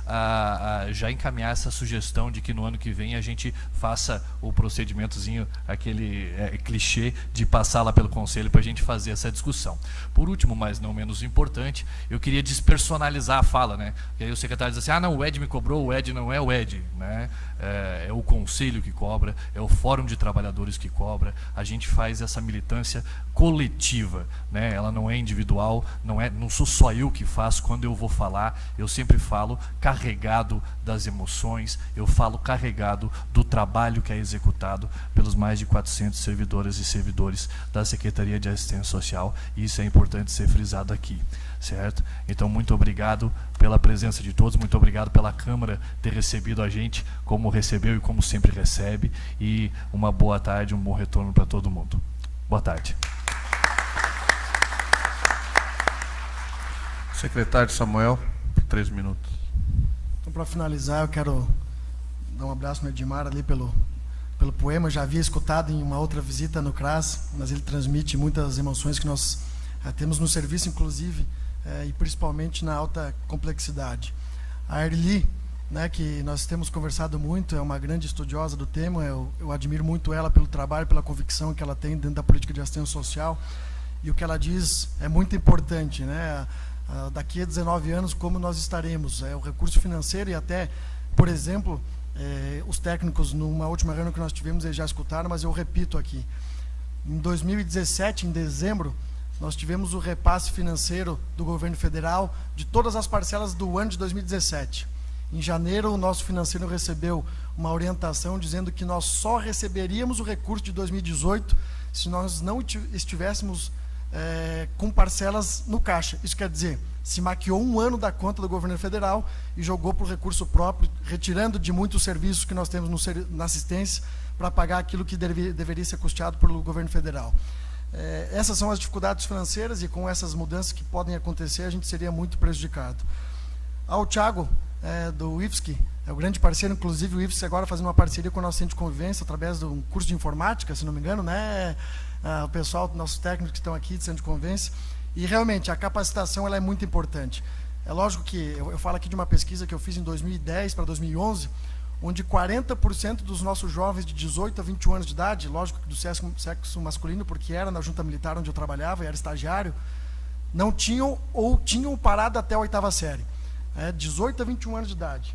já encaminhar essa sugestão de que no ano que vem a gente faça o procedimentozinho, aquele clichê de passar lá pelo Conselho para a gente fazer essa discussão. Por último, mas não menos importante, eu queria despersonalizar a fala, né? E aí o secretário diz assim, não, o Ed me cobrou, o Ed não é o Ed, né? É o conselho que cobra, é o fórum de trabalhadores que cobra, a gente faz essa militância coletiva, né? Ela não é individual, não sou só eu que faço. Quando eu vou falar, eu sempre falo carregado das emoções, eu falo carregado do trabalho que é executado pelos mais de 400 servidoras e servidores da Secretaria de Assistência Social, e isso é importante ser frisado aqui. Certo? Então, muito obrigado pela presença de todos, muito obrigado pela Câmara ter recebido a gente como recebeu e como sempre recebe, e uma boa tarde, um bom retorno para todo mundo. Boa tarde. Secretário Samuel, 3 minutos. Então, para finalizar, eu quero dar um abraço no Edmar ali pelo pelo poema, eu já havia escutado em uma outra visita no CRAS, mas ele transmite muitas emoções que nós temos no serviço, inclusive, e principalmente na alta complexidade. A Erli, né, que nós temos conversado muito, é uma grande estudiosa do tema, eu admiro muito ela pelo trabalho, pela convicção que ela tem dentro da política de assistência social, e o que ela diz é muito importante, né? Daqui a 19 anos, como nós estaremos? O recurso financeiro e até, por exemplo, os técnicos, numa última reunião que nós tivemos, eles já escutaram, mas eu repito aqui. Em 2017, em dezembro, nós tivemos o repasse financeiro do governo federal de todas as parcelas do ano de 2017. Em janeiro, o nosso financeiro recebeu uma orientação dizendo que nós só receberíamos o recurso de 2018 se nós não estivéssemos com parcelas no caixa. Isso quer dizer, se maquiou um ano da conta do governo federal e jogou para o recurso próprio, retirando de muitos serviços que nós temos na assistência para pagar aquilo que deveria ser custeado pelo governo federal. Essas são as dificuldades financeiras, e com essas mudanças que podem acontecer, a gente seria muito prejudicado. Ao Thiago, do IFSC, é o grande parceiro, inclusive o IFSC agora fazendo uma parceria com o nosso centro de convivência, através de um curso de informática, se não me engano, né? O pessoal, nossos técnicos que estão aqui de centro de convivência, e realmente a capacitação ela é muito importante. É lógico que eu falo aqui de uma pesquisa que eu fiz em 2010 para 2011, onde 40% dos nossos jovens de 18 a 21 anos de idade, lógico que do sexo masculino, porque era na junta militar onde eu trabalhava, era estagiário, não tinham ou tinham parado até a 8ª série. 18 a 21 anos de idade.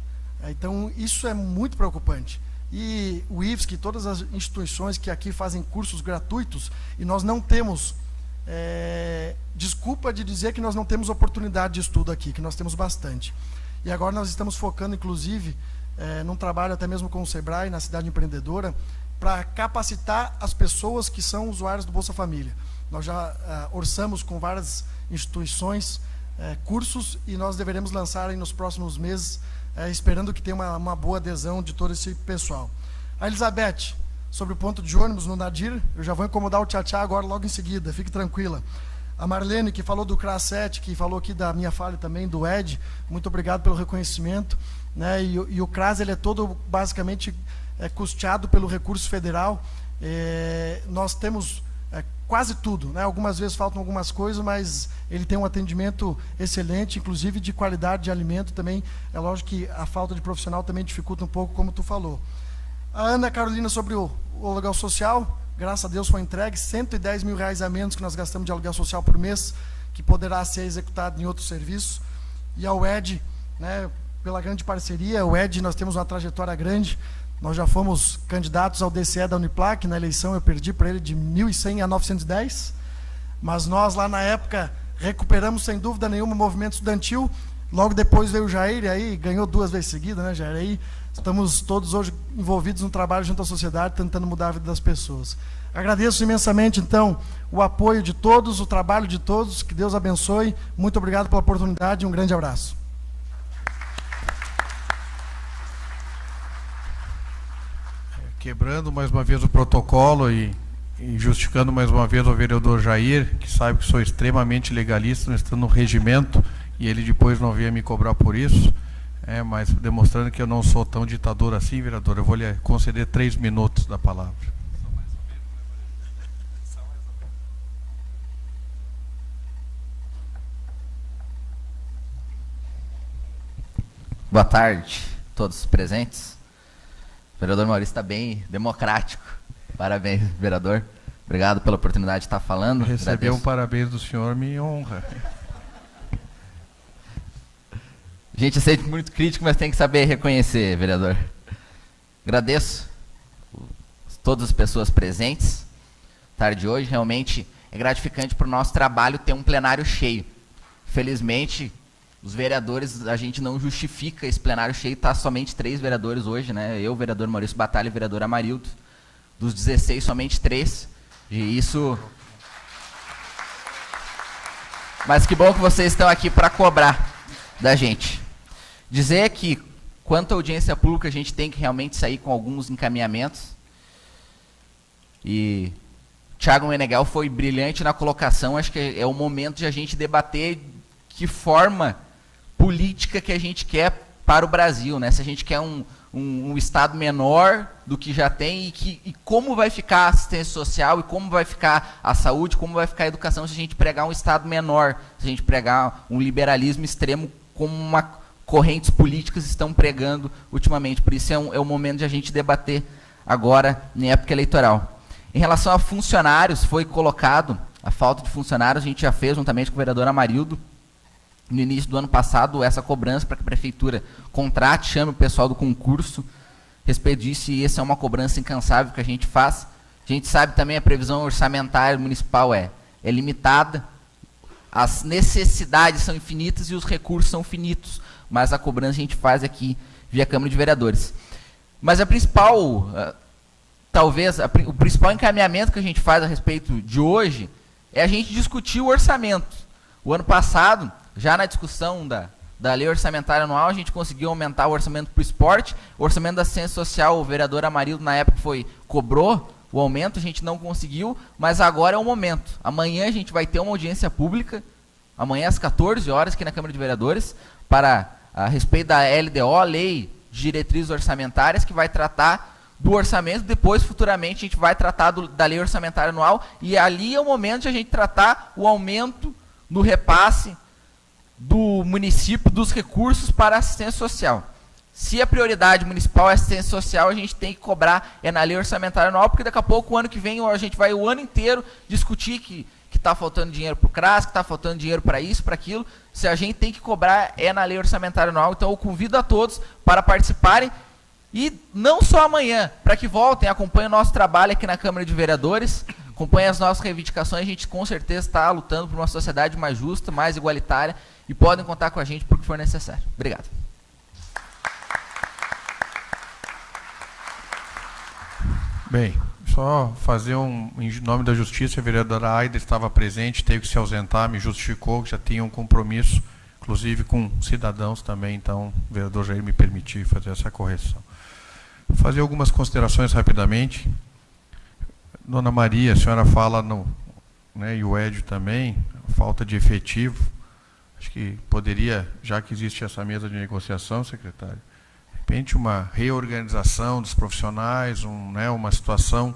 Então, isso é muito preocupante. E o IFSC, todas as instituições que aqui fazem cursos gratuitos, e nós não temos desculpa de dizer que nós não temos oportunidade de estudo aqui, que nós temos bastante. E agora nós estamos focando, inclusive, num trabalho até mesmo com o SEBRAE, na Cidade Empreendedora, para capacitar as pessoas que são usuários do Bolsa Família. Nós já orçamos com várias instituições cursos, e nós deveremos lançar aí nos próximos meses, esperando que tenha uma boa adesão de todo esse pessoal. A Elizabeth, sobre o ponto de ônibus no Nadir, eu já vou incomodar o Tchatchá agora logo em seguida, fique tranquila. A Marlene, que falou do CRAS 7, que falou aqui da minha falha também, do ED, muito obrigado pelo reconhecimento, né? E o CRAS ele é todo basicamente custeado pelo recurso federal. Nós temos quase tudo, né? Algumas vezes faltam algumas coisas, mas ele tem um atendimento excelente, inclusive de qualidade de alimento também. É lógico que a falta de profissional também dificulta um pouco, como tu falou. A Ana Carolina, sobre o aluguel social, graças a Deus foi entregue, R$110 mil a menos que nós gastamos de aluguel social por mês, que poderá ser executado em outros serviços. E ao ED, né, pela grande parceria, o ED nós temos uma trajetória grande. Nós já fomos candidatos ao DCE da Uniplac, na eleição eu perdi para ele de 1.100 a 910, mas nós lá na época recuperamos sem dúvida nenhuma o movimento estudantil. Logo depois veio o Jair, e aí ganhou 2 vezes seguidas, né, Jair? Aí estamos todos hoje envolvidos no trabalho junto à sociedade, tentando mudar a vida das pessoas. Agradeço imensamente, então, o apoio de todos, o trabalho de todos, que Deus abençoe. Muito obrigado pela oportunidade e um grande abraço. Quebrando mais uma vez o protocolo e justificando mais uma vez o vereador Jair, que sabe que sou extremamente legalista, não estando no regimento, e ele depois não vinha me cobrar por isso, mas demonstrando que eu não sou tão ditador assim, vereador, eu vou lhe conceder 3 minutos da palavra. Boa tarde a todos os presentes. O vereador Maurício está bem democrático. Parabéns, vereador. Obrigado pela oportunidade de estar falando. Receber um parabéns do senhor me honra. A gente é sempre muito crítico, mas tem que saber reconhecer, vereador. Agradeço todas as pessoas presentes. Tarde de hoje, realmente é gratificante para o nosso trabalho ter um plenário cheio. Felizmente, os vereadores, a gente não justifica esse plenário cheio, está somente 3 vereadores hoje, né? Eu, vereador Maurício Batalha e vereador Amarildo. Dos 16, somente 3. E isso... Mas que bom que vocês estão aqui para cobrar da gente. Dizer que, quanto à audiência pública, a gente tem que realmente sair com alguns encaminhamentos. E Thiago Meneghel foi brilhante na colocação. Acho que é o momento de a gente debater que forma política que a gente quer para o Brasil, né? Se a gente quer um um estado menor do que já tem e como vai ficar a assistência social e como vai ficar a saúde, como vai ficar a educação se a gente pregar um estado menor, se a gente pregar um liberalismo extremo como correntes políticas estão pregando ultimamente. Por isso é o momento de a gente debater agora em época eleitoral. Em relação a funcionários, foi colocado a falta de funcionários, a gente já fez juntamente com o vereador Amarildo, no início do ano passado, essa cobrança para que a prefeitura contrate, chame o pessoal do concurso, a respeito disso, e essa é uma cobrança incansável que a gente faz. A gente sabe também a previsão orçamentária municipal é limitada, as necessidades são infinitas e os recursos são finitos, mas a cobrança a gente faz aqui via Câmara de Vereadores. Mas a principal, o principal encaminhamento que a gente faz a respeito de hoje é a gente discutir o orçamento. O ano passado, já na discussão da lei orçamentária anual, a gente conseguiu aumentar o orçamento para o esporte, o orçamento da assistência social, o vereador Amarildo, na época, cobrou o aumento, a gente não conseguiu, mas agora é o momento. Amanhã a gente vai ter uma audiência pública, amanhã às 14 horas, aqui na Câmara de Vereadores, a respeito da LDO, Lei de Diretrizes Orçamentárias, que vai tratar do orçamento, depois, futuramente, a gente vai tratar da lei orçamentária anual, e ali é o momento de a gente tratar o aumento no repasse do município dos recursos para a assistência social. Se a prioridade municipal é assistência social, a gente tem que cobrar na lei orçamentária anual, porque daqui a pouco, o ano que vem, a gente vai o ano inteiro discutir que está faltando dinheiro para o CRAS, que está faltando dinheiro para isso, para aquilo. Se a gente tem que cobrar na lei orçamentária anual, então eu convido a todos para participarem, e não só amanhã, para que voltem, acompanhem o nosso trabalho aqui na Câmara de Vereadores, acompanhem as nossas reivindicações, a gente com certeza está lutando por uma sociedade mais justa, mais igualitária, e podem contar com a gente por que for necessário. Obrigado. Bem, só fazer em nome da Justiça, a vereadora Aida estava presente, teve que se ausentar, me justificou que já tinha um compromisso, inclusive com cidadãos também, então o vereador Jair me permitiu fazer essa correção. Vou fazer algumas considerações rapidamente. Dona Maria, a senhora fala, e o Edio também, falta de efetivo. Acho que poderia, já que existe essa mesa de negociação, secretário, de repente uma reorganização dos profissionais, uma situação,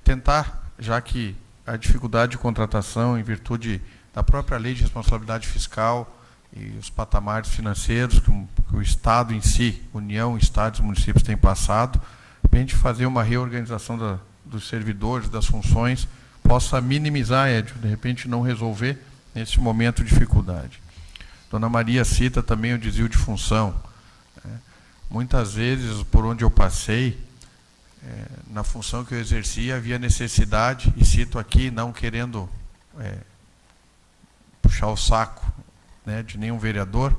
tentar, já que a dificuldade de contratação em virtude da própria lei de responsabilidade fiscal e os patamares financeiros que o Estado em si, União, Estados e municípios têm passado, de repente fazer uma reorganização dos servidores, das funções, possa minimizar, Edio, de repente não resolver nesse momento de dificuldade. Dona Maria cita também o desvio de função. Muitas vezes, por onde eu passei, na função que eu exercia, havia necessidade, e cito aqui, não querendo puxar o saco de nenhum vereador,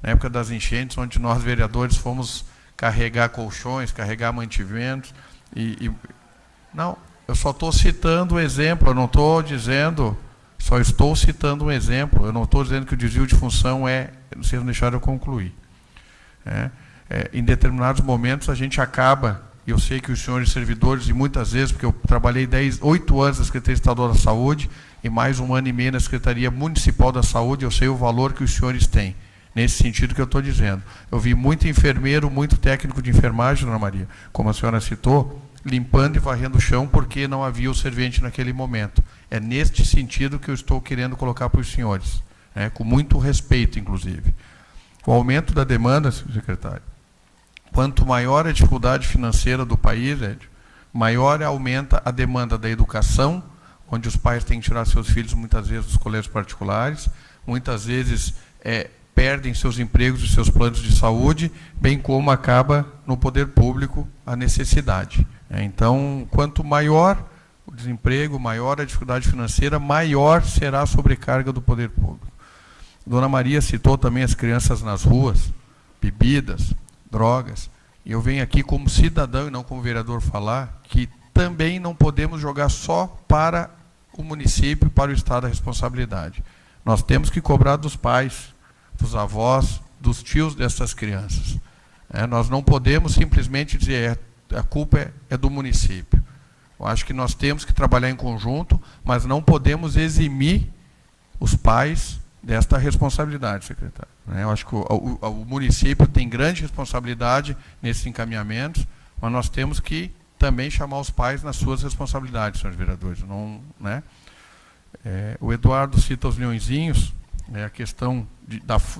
na época das enchentes, onde nós, vereadores, fomos carregar colchões, carregar mantimentos, não, eu só estou citando o exemplo, eu não estou dizendo... Só estou citando um exemplo, eu não estou dizendo que o desvio de função vocês não deixaram eu concluir. Em determinados momentos a gente acaba, e eu sei que os senhores servidores, e muitas vezes, porque eu trabalhei 8 anos na Secretaria Estadual da Saúde, e mais 1 ano e meio na Secretaria Municipal da Saúde, eu sei o valor que os senhores têm, nesse sentido que eu estou dizendo. Eu vi muito enfermeiro, muito técnico de enfermagem, Dona Maria, como a senhora citou, limpando e varrendo o chão porque não havia o servente naquele momento. É neste sentido que eu estou querendo colocar para os senhores, com muito respeito, inclusive. O aumento da demanda, secretário, quanto maior a dificuldade financeira do país, Edio, maior aumenta a demanda da educação, onde os pais têm que tirar seus filhos, muitas vezes, dos colégios particulares, muitas vezes perdem seus empregos e seus planos de saúde, bem como acaba no poder público a necessidade. Então, quanto maior o desemprego, maior a dificuldade financeira, maior será a sobrecarga do poder público. Dona Maria citou também as crianças nas ruas, bebidas, drogas, e eu venho aqui como cidadão e não como vereador falar que também não podemos jogar só para o município, para o Estado a responsabilidade. Nós temos que cobrar dos pais, dos avós, dos tios dessas crianças. Nós não podemos simplesmente dizer a culpa é do município. Eu acho que nós temos que trabalhar em conjunto, mas não podemos eximir os pais, desta responsabilidade, secretário. Eu acho que o município tem grande responsabilidade nesses encaminhamentos, mas nós temos que também chamar os pais nas suas responsabilidades, senhores vereadores. Não, né? O Eduardo cita os leõezinhos, a questão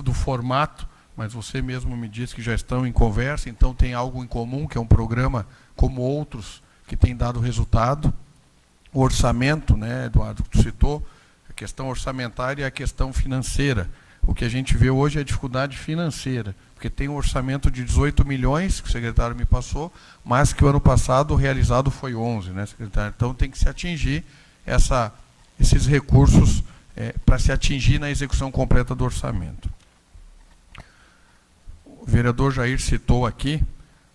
do formato, mas você mesmo me disse que já estão em conversa, então tem algo em comum, que é um programa como outros que tem dado resultado. O orçamento, né, Eduardo, que tu citou, a questão orçamentária e a questão financeira. O que a gente vê hoje é a dificuldade financeira, porque tem um orçamento de 18 milhões, que o secretário me passou, mas que o ano passado o realizado foi 11, né, secretário? Então tem que se atingir esses recursos para se atingir na execução completa do orçamento. O vereador Jair citou aqui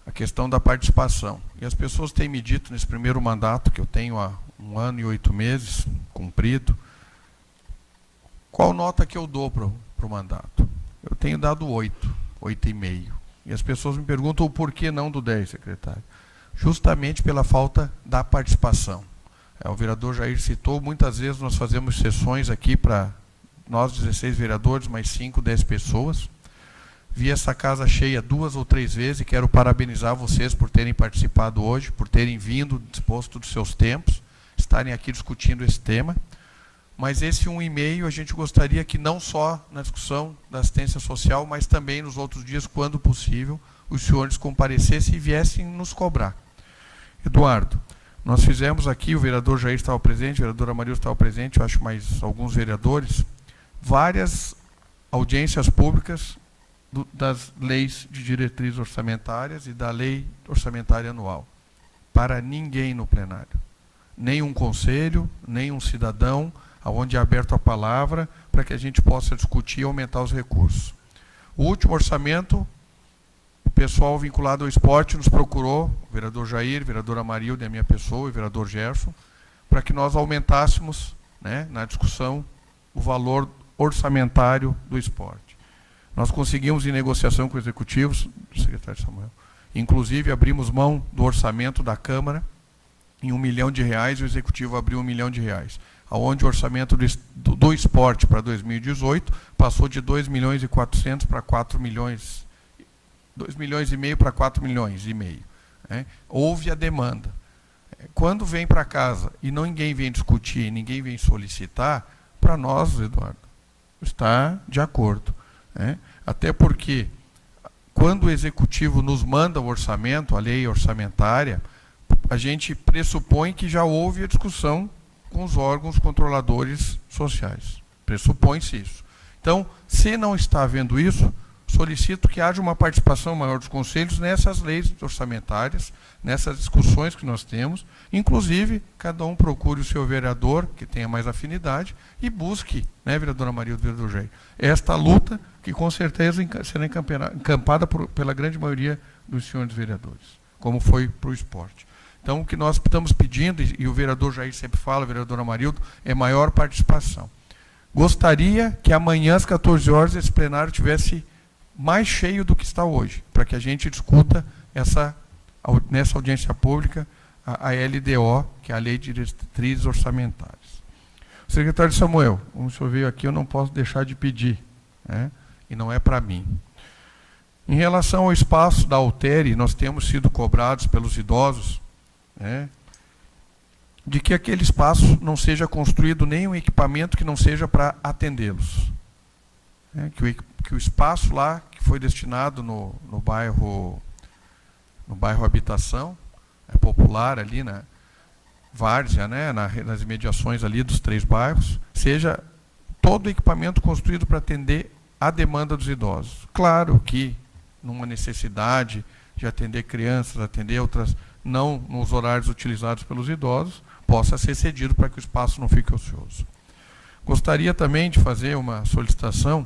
a questão da participação. E as pessoas têm me dito, nesse primeiro mandato, que eu tenho há 1 ano e 8 meses, cumprido, qual nota que eu dou para o mandato? Eu tenho dado 8,5. E as pessoas me perguntam o porquê não do 10, secretário. Justamente pela falta da participação. O vereador Jair citou, muitas vezes nós fazemos sessões aqui para nós 16 vereadores, mais 5, 10 pessoas. Vi essa casa cheia 2 ou 3 vezes e quero parabenizar vocês por terem participado hoje, por terem vindo disposto dos seus tempos, estarem aqui discutindo esse tema. Mas esse 1,5 a gente gostaria que não só na discussão da assistência social, mas também nos outros dias, quando possível, os senhores comparecessem e viessem nos cobrar. Eduardo, nós fizemos aqui, o vereador Jair estava presente, o vereador Amarildo estava presente, eu acho mais alguns vereadores, várias audiências públicas das leis de diretrizes orçamentárias e da lei orçamentária anual. Para ninguém no plenário. Nem um conselho, nem um cidadão, onde é aberto a palavra, para que a gente possa discutir e aumentar os recursos. O último orçamento, o pessoal vinculado ao esporte nos procurou, o vereador Jair, o vereador Amarildo, a minha pessoa, e o vereador Gerson, para que nós aumentássemos, né, na discussão, o valor orçamentário do esporte. Nós conseguimos, em negociação com executivos, secretário Samuel, inclusive abrimos mão do orçamento da Câmara em R$1 milhão, e o executivo abriu R$1 milhão, onde o orçamento do esporte para 2018 passou de 2 milhões e 400 para 4 milhões, 2 milhões e meio para 4 milhões e meio. Né? Houve a demanda. Quando vem para casa e ninguém vem discutir, ninguém vem solicitar, para nós, Eduardo, está de acordo. Né? Até porque, quando o executivo nos manda o orçamento, a lei orçamentária, a gente pressupõe que já houve a discussão com os órgãos controladores sociais. Pressupõe-se isso. Então, se não está havendo isso, solicito que haja uma participação maior dos conselhos nessas leis orçamentárias, nessas discussões que nós temos, inclusive, cada um procure o seu vereador, que tenha mais afinidade, e busque, né, vereadora Maria do vereador Jair, esta luta que com certeza será encampada pela grande maioria dos senhores vereadores, como foi para o esporte. Então, o que nós estamos pedindo, e o vereador Jair sempre fala, o vereador Amarildo, é maior participação. Gostaria que amanhã, às 14 horas, esse plenário tivesse mais cheio do que está hoje, para que a gente discuta nessa audiência pública a LDO, que é a Lei de Diretrizes Orçamentárias. Secretário Samuel, como o senhor veio aqui, eu não posso deixar de pedir, né? E não é para mim. Em relação ao espaço da Altere, nós temos sido cobrados pelos idosos, né, de que aquele espaço não seja construído nenhum equipamento que não seja para atendê-los. Que o espaço lá, que foi destinado no bairro Habitação, popular ali na Várzea, né, nas imediações ali dos 3 bairros, seja todo equipamento construído para atender a demanda dos idosos. Claro que numa necessidade de atender crianças, atender outras, não nos horários utilizados pelos idosos, possa ser cedido para que o espaço não fique ocioso. Gostaria também de fazer uma solicitação,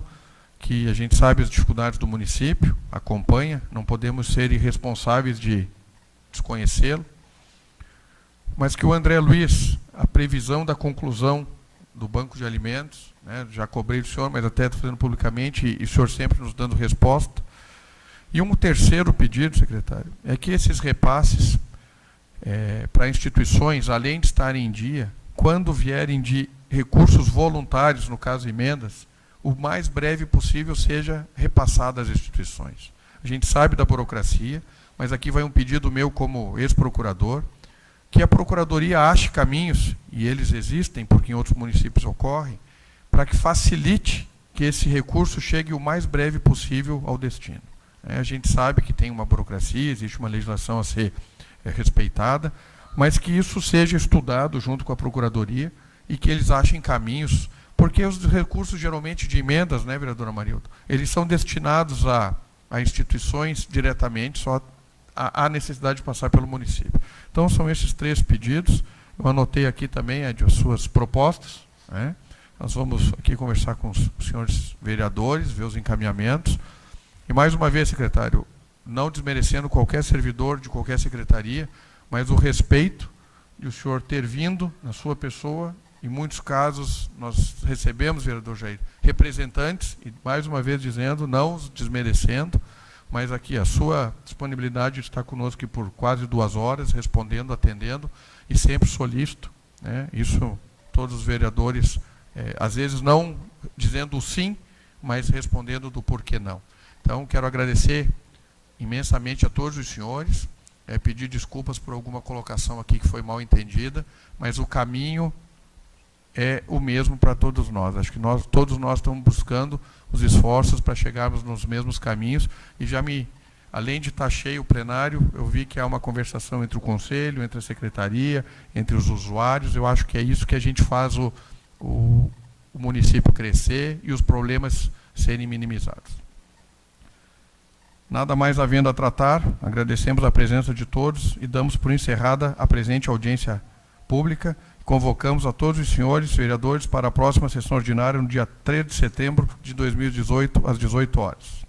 que a gente sabe as dificuldades do município, acompanha, não podemos ser irresponsáveis de desconhecê-lo, mas que o André Luiz, a previsão da conclusão do Banco de Alimentos, né, já cobrei do senhor, mas até estou fazendo publicamente, e o senhor sempre nos dando resposta. E um terceiro pedido, secretário, é que esses repasses para instituições, além de estarem em dia, quando vierem de recursos voluntários, no caso emendas, o mais breve possível seja repassada às instituições. A gente sabe da burocracia, mas aqui vai um pedido meu como ex-procurador, que a Procuradoria ache caminhos, e eles existem, porque em outros municípios ocorrem, para que facilite que esse recurso chegue o mais breve possível ao destino. A gente sabe que tem uma burocracia, existe uma legislação a ser respeitada, mas que isso seja estudado junto com a Procuradoria e que eles achem caminhos, porque os recursos geralmente de emendas, né, vereadora Marilda, eles são destinados a instituições diretamente, só há necessidade de passar pelo município. Então são esses 3 pedidos, eu anotei aqui também as suas propostas, né? Nós vamos aqui conversar com os senhores vereadores, ver os encaminhamentos, e mais uma vez, secretário, não desmerecendo qualquer servidor de qualquer secretaria, mas o respeito de o senhor ter vindo na sua pessoa. Em muitos casos, nós recebemos, vereador Jair, representantes, e mais uma vez dizendo, não os desmerecendo, mas aqui a sua disponibilidade de estar conosco aqui por quase 2 horas, respondendo, atendendo, e sempre solícito, né? Isso todos os vereadores, às vezes não dizendo sim, mas respondendo do porquê não. Então, quero agradecer imensamente a todos os senhores, pedir desculpas por alguma colocação aqui que foi mal entendida, mas o caminho é o mesmo para todos nós. Acho que todos nós estamos buscando os esforços para chegarmos nos mesmos caminhos, e além de estar cheio o plenário, eu vi que há uma conversação entre o Conselho, entre a Secretaria, entre os usuários. Eu acho que é isso que a gente faz o município crescer e os problemas serem minimizados. Nada mais havendo a tratar, agradecemos a presença de todos e damos por encerrada a presente audiência pública. Convocamos a todos os senhores vereadores para a próxima sessão ordinária no dia 3 de setembro de 2018, às 18 horas.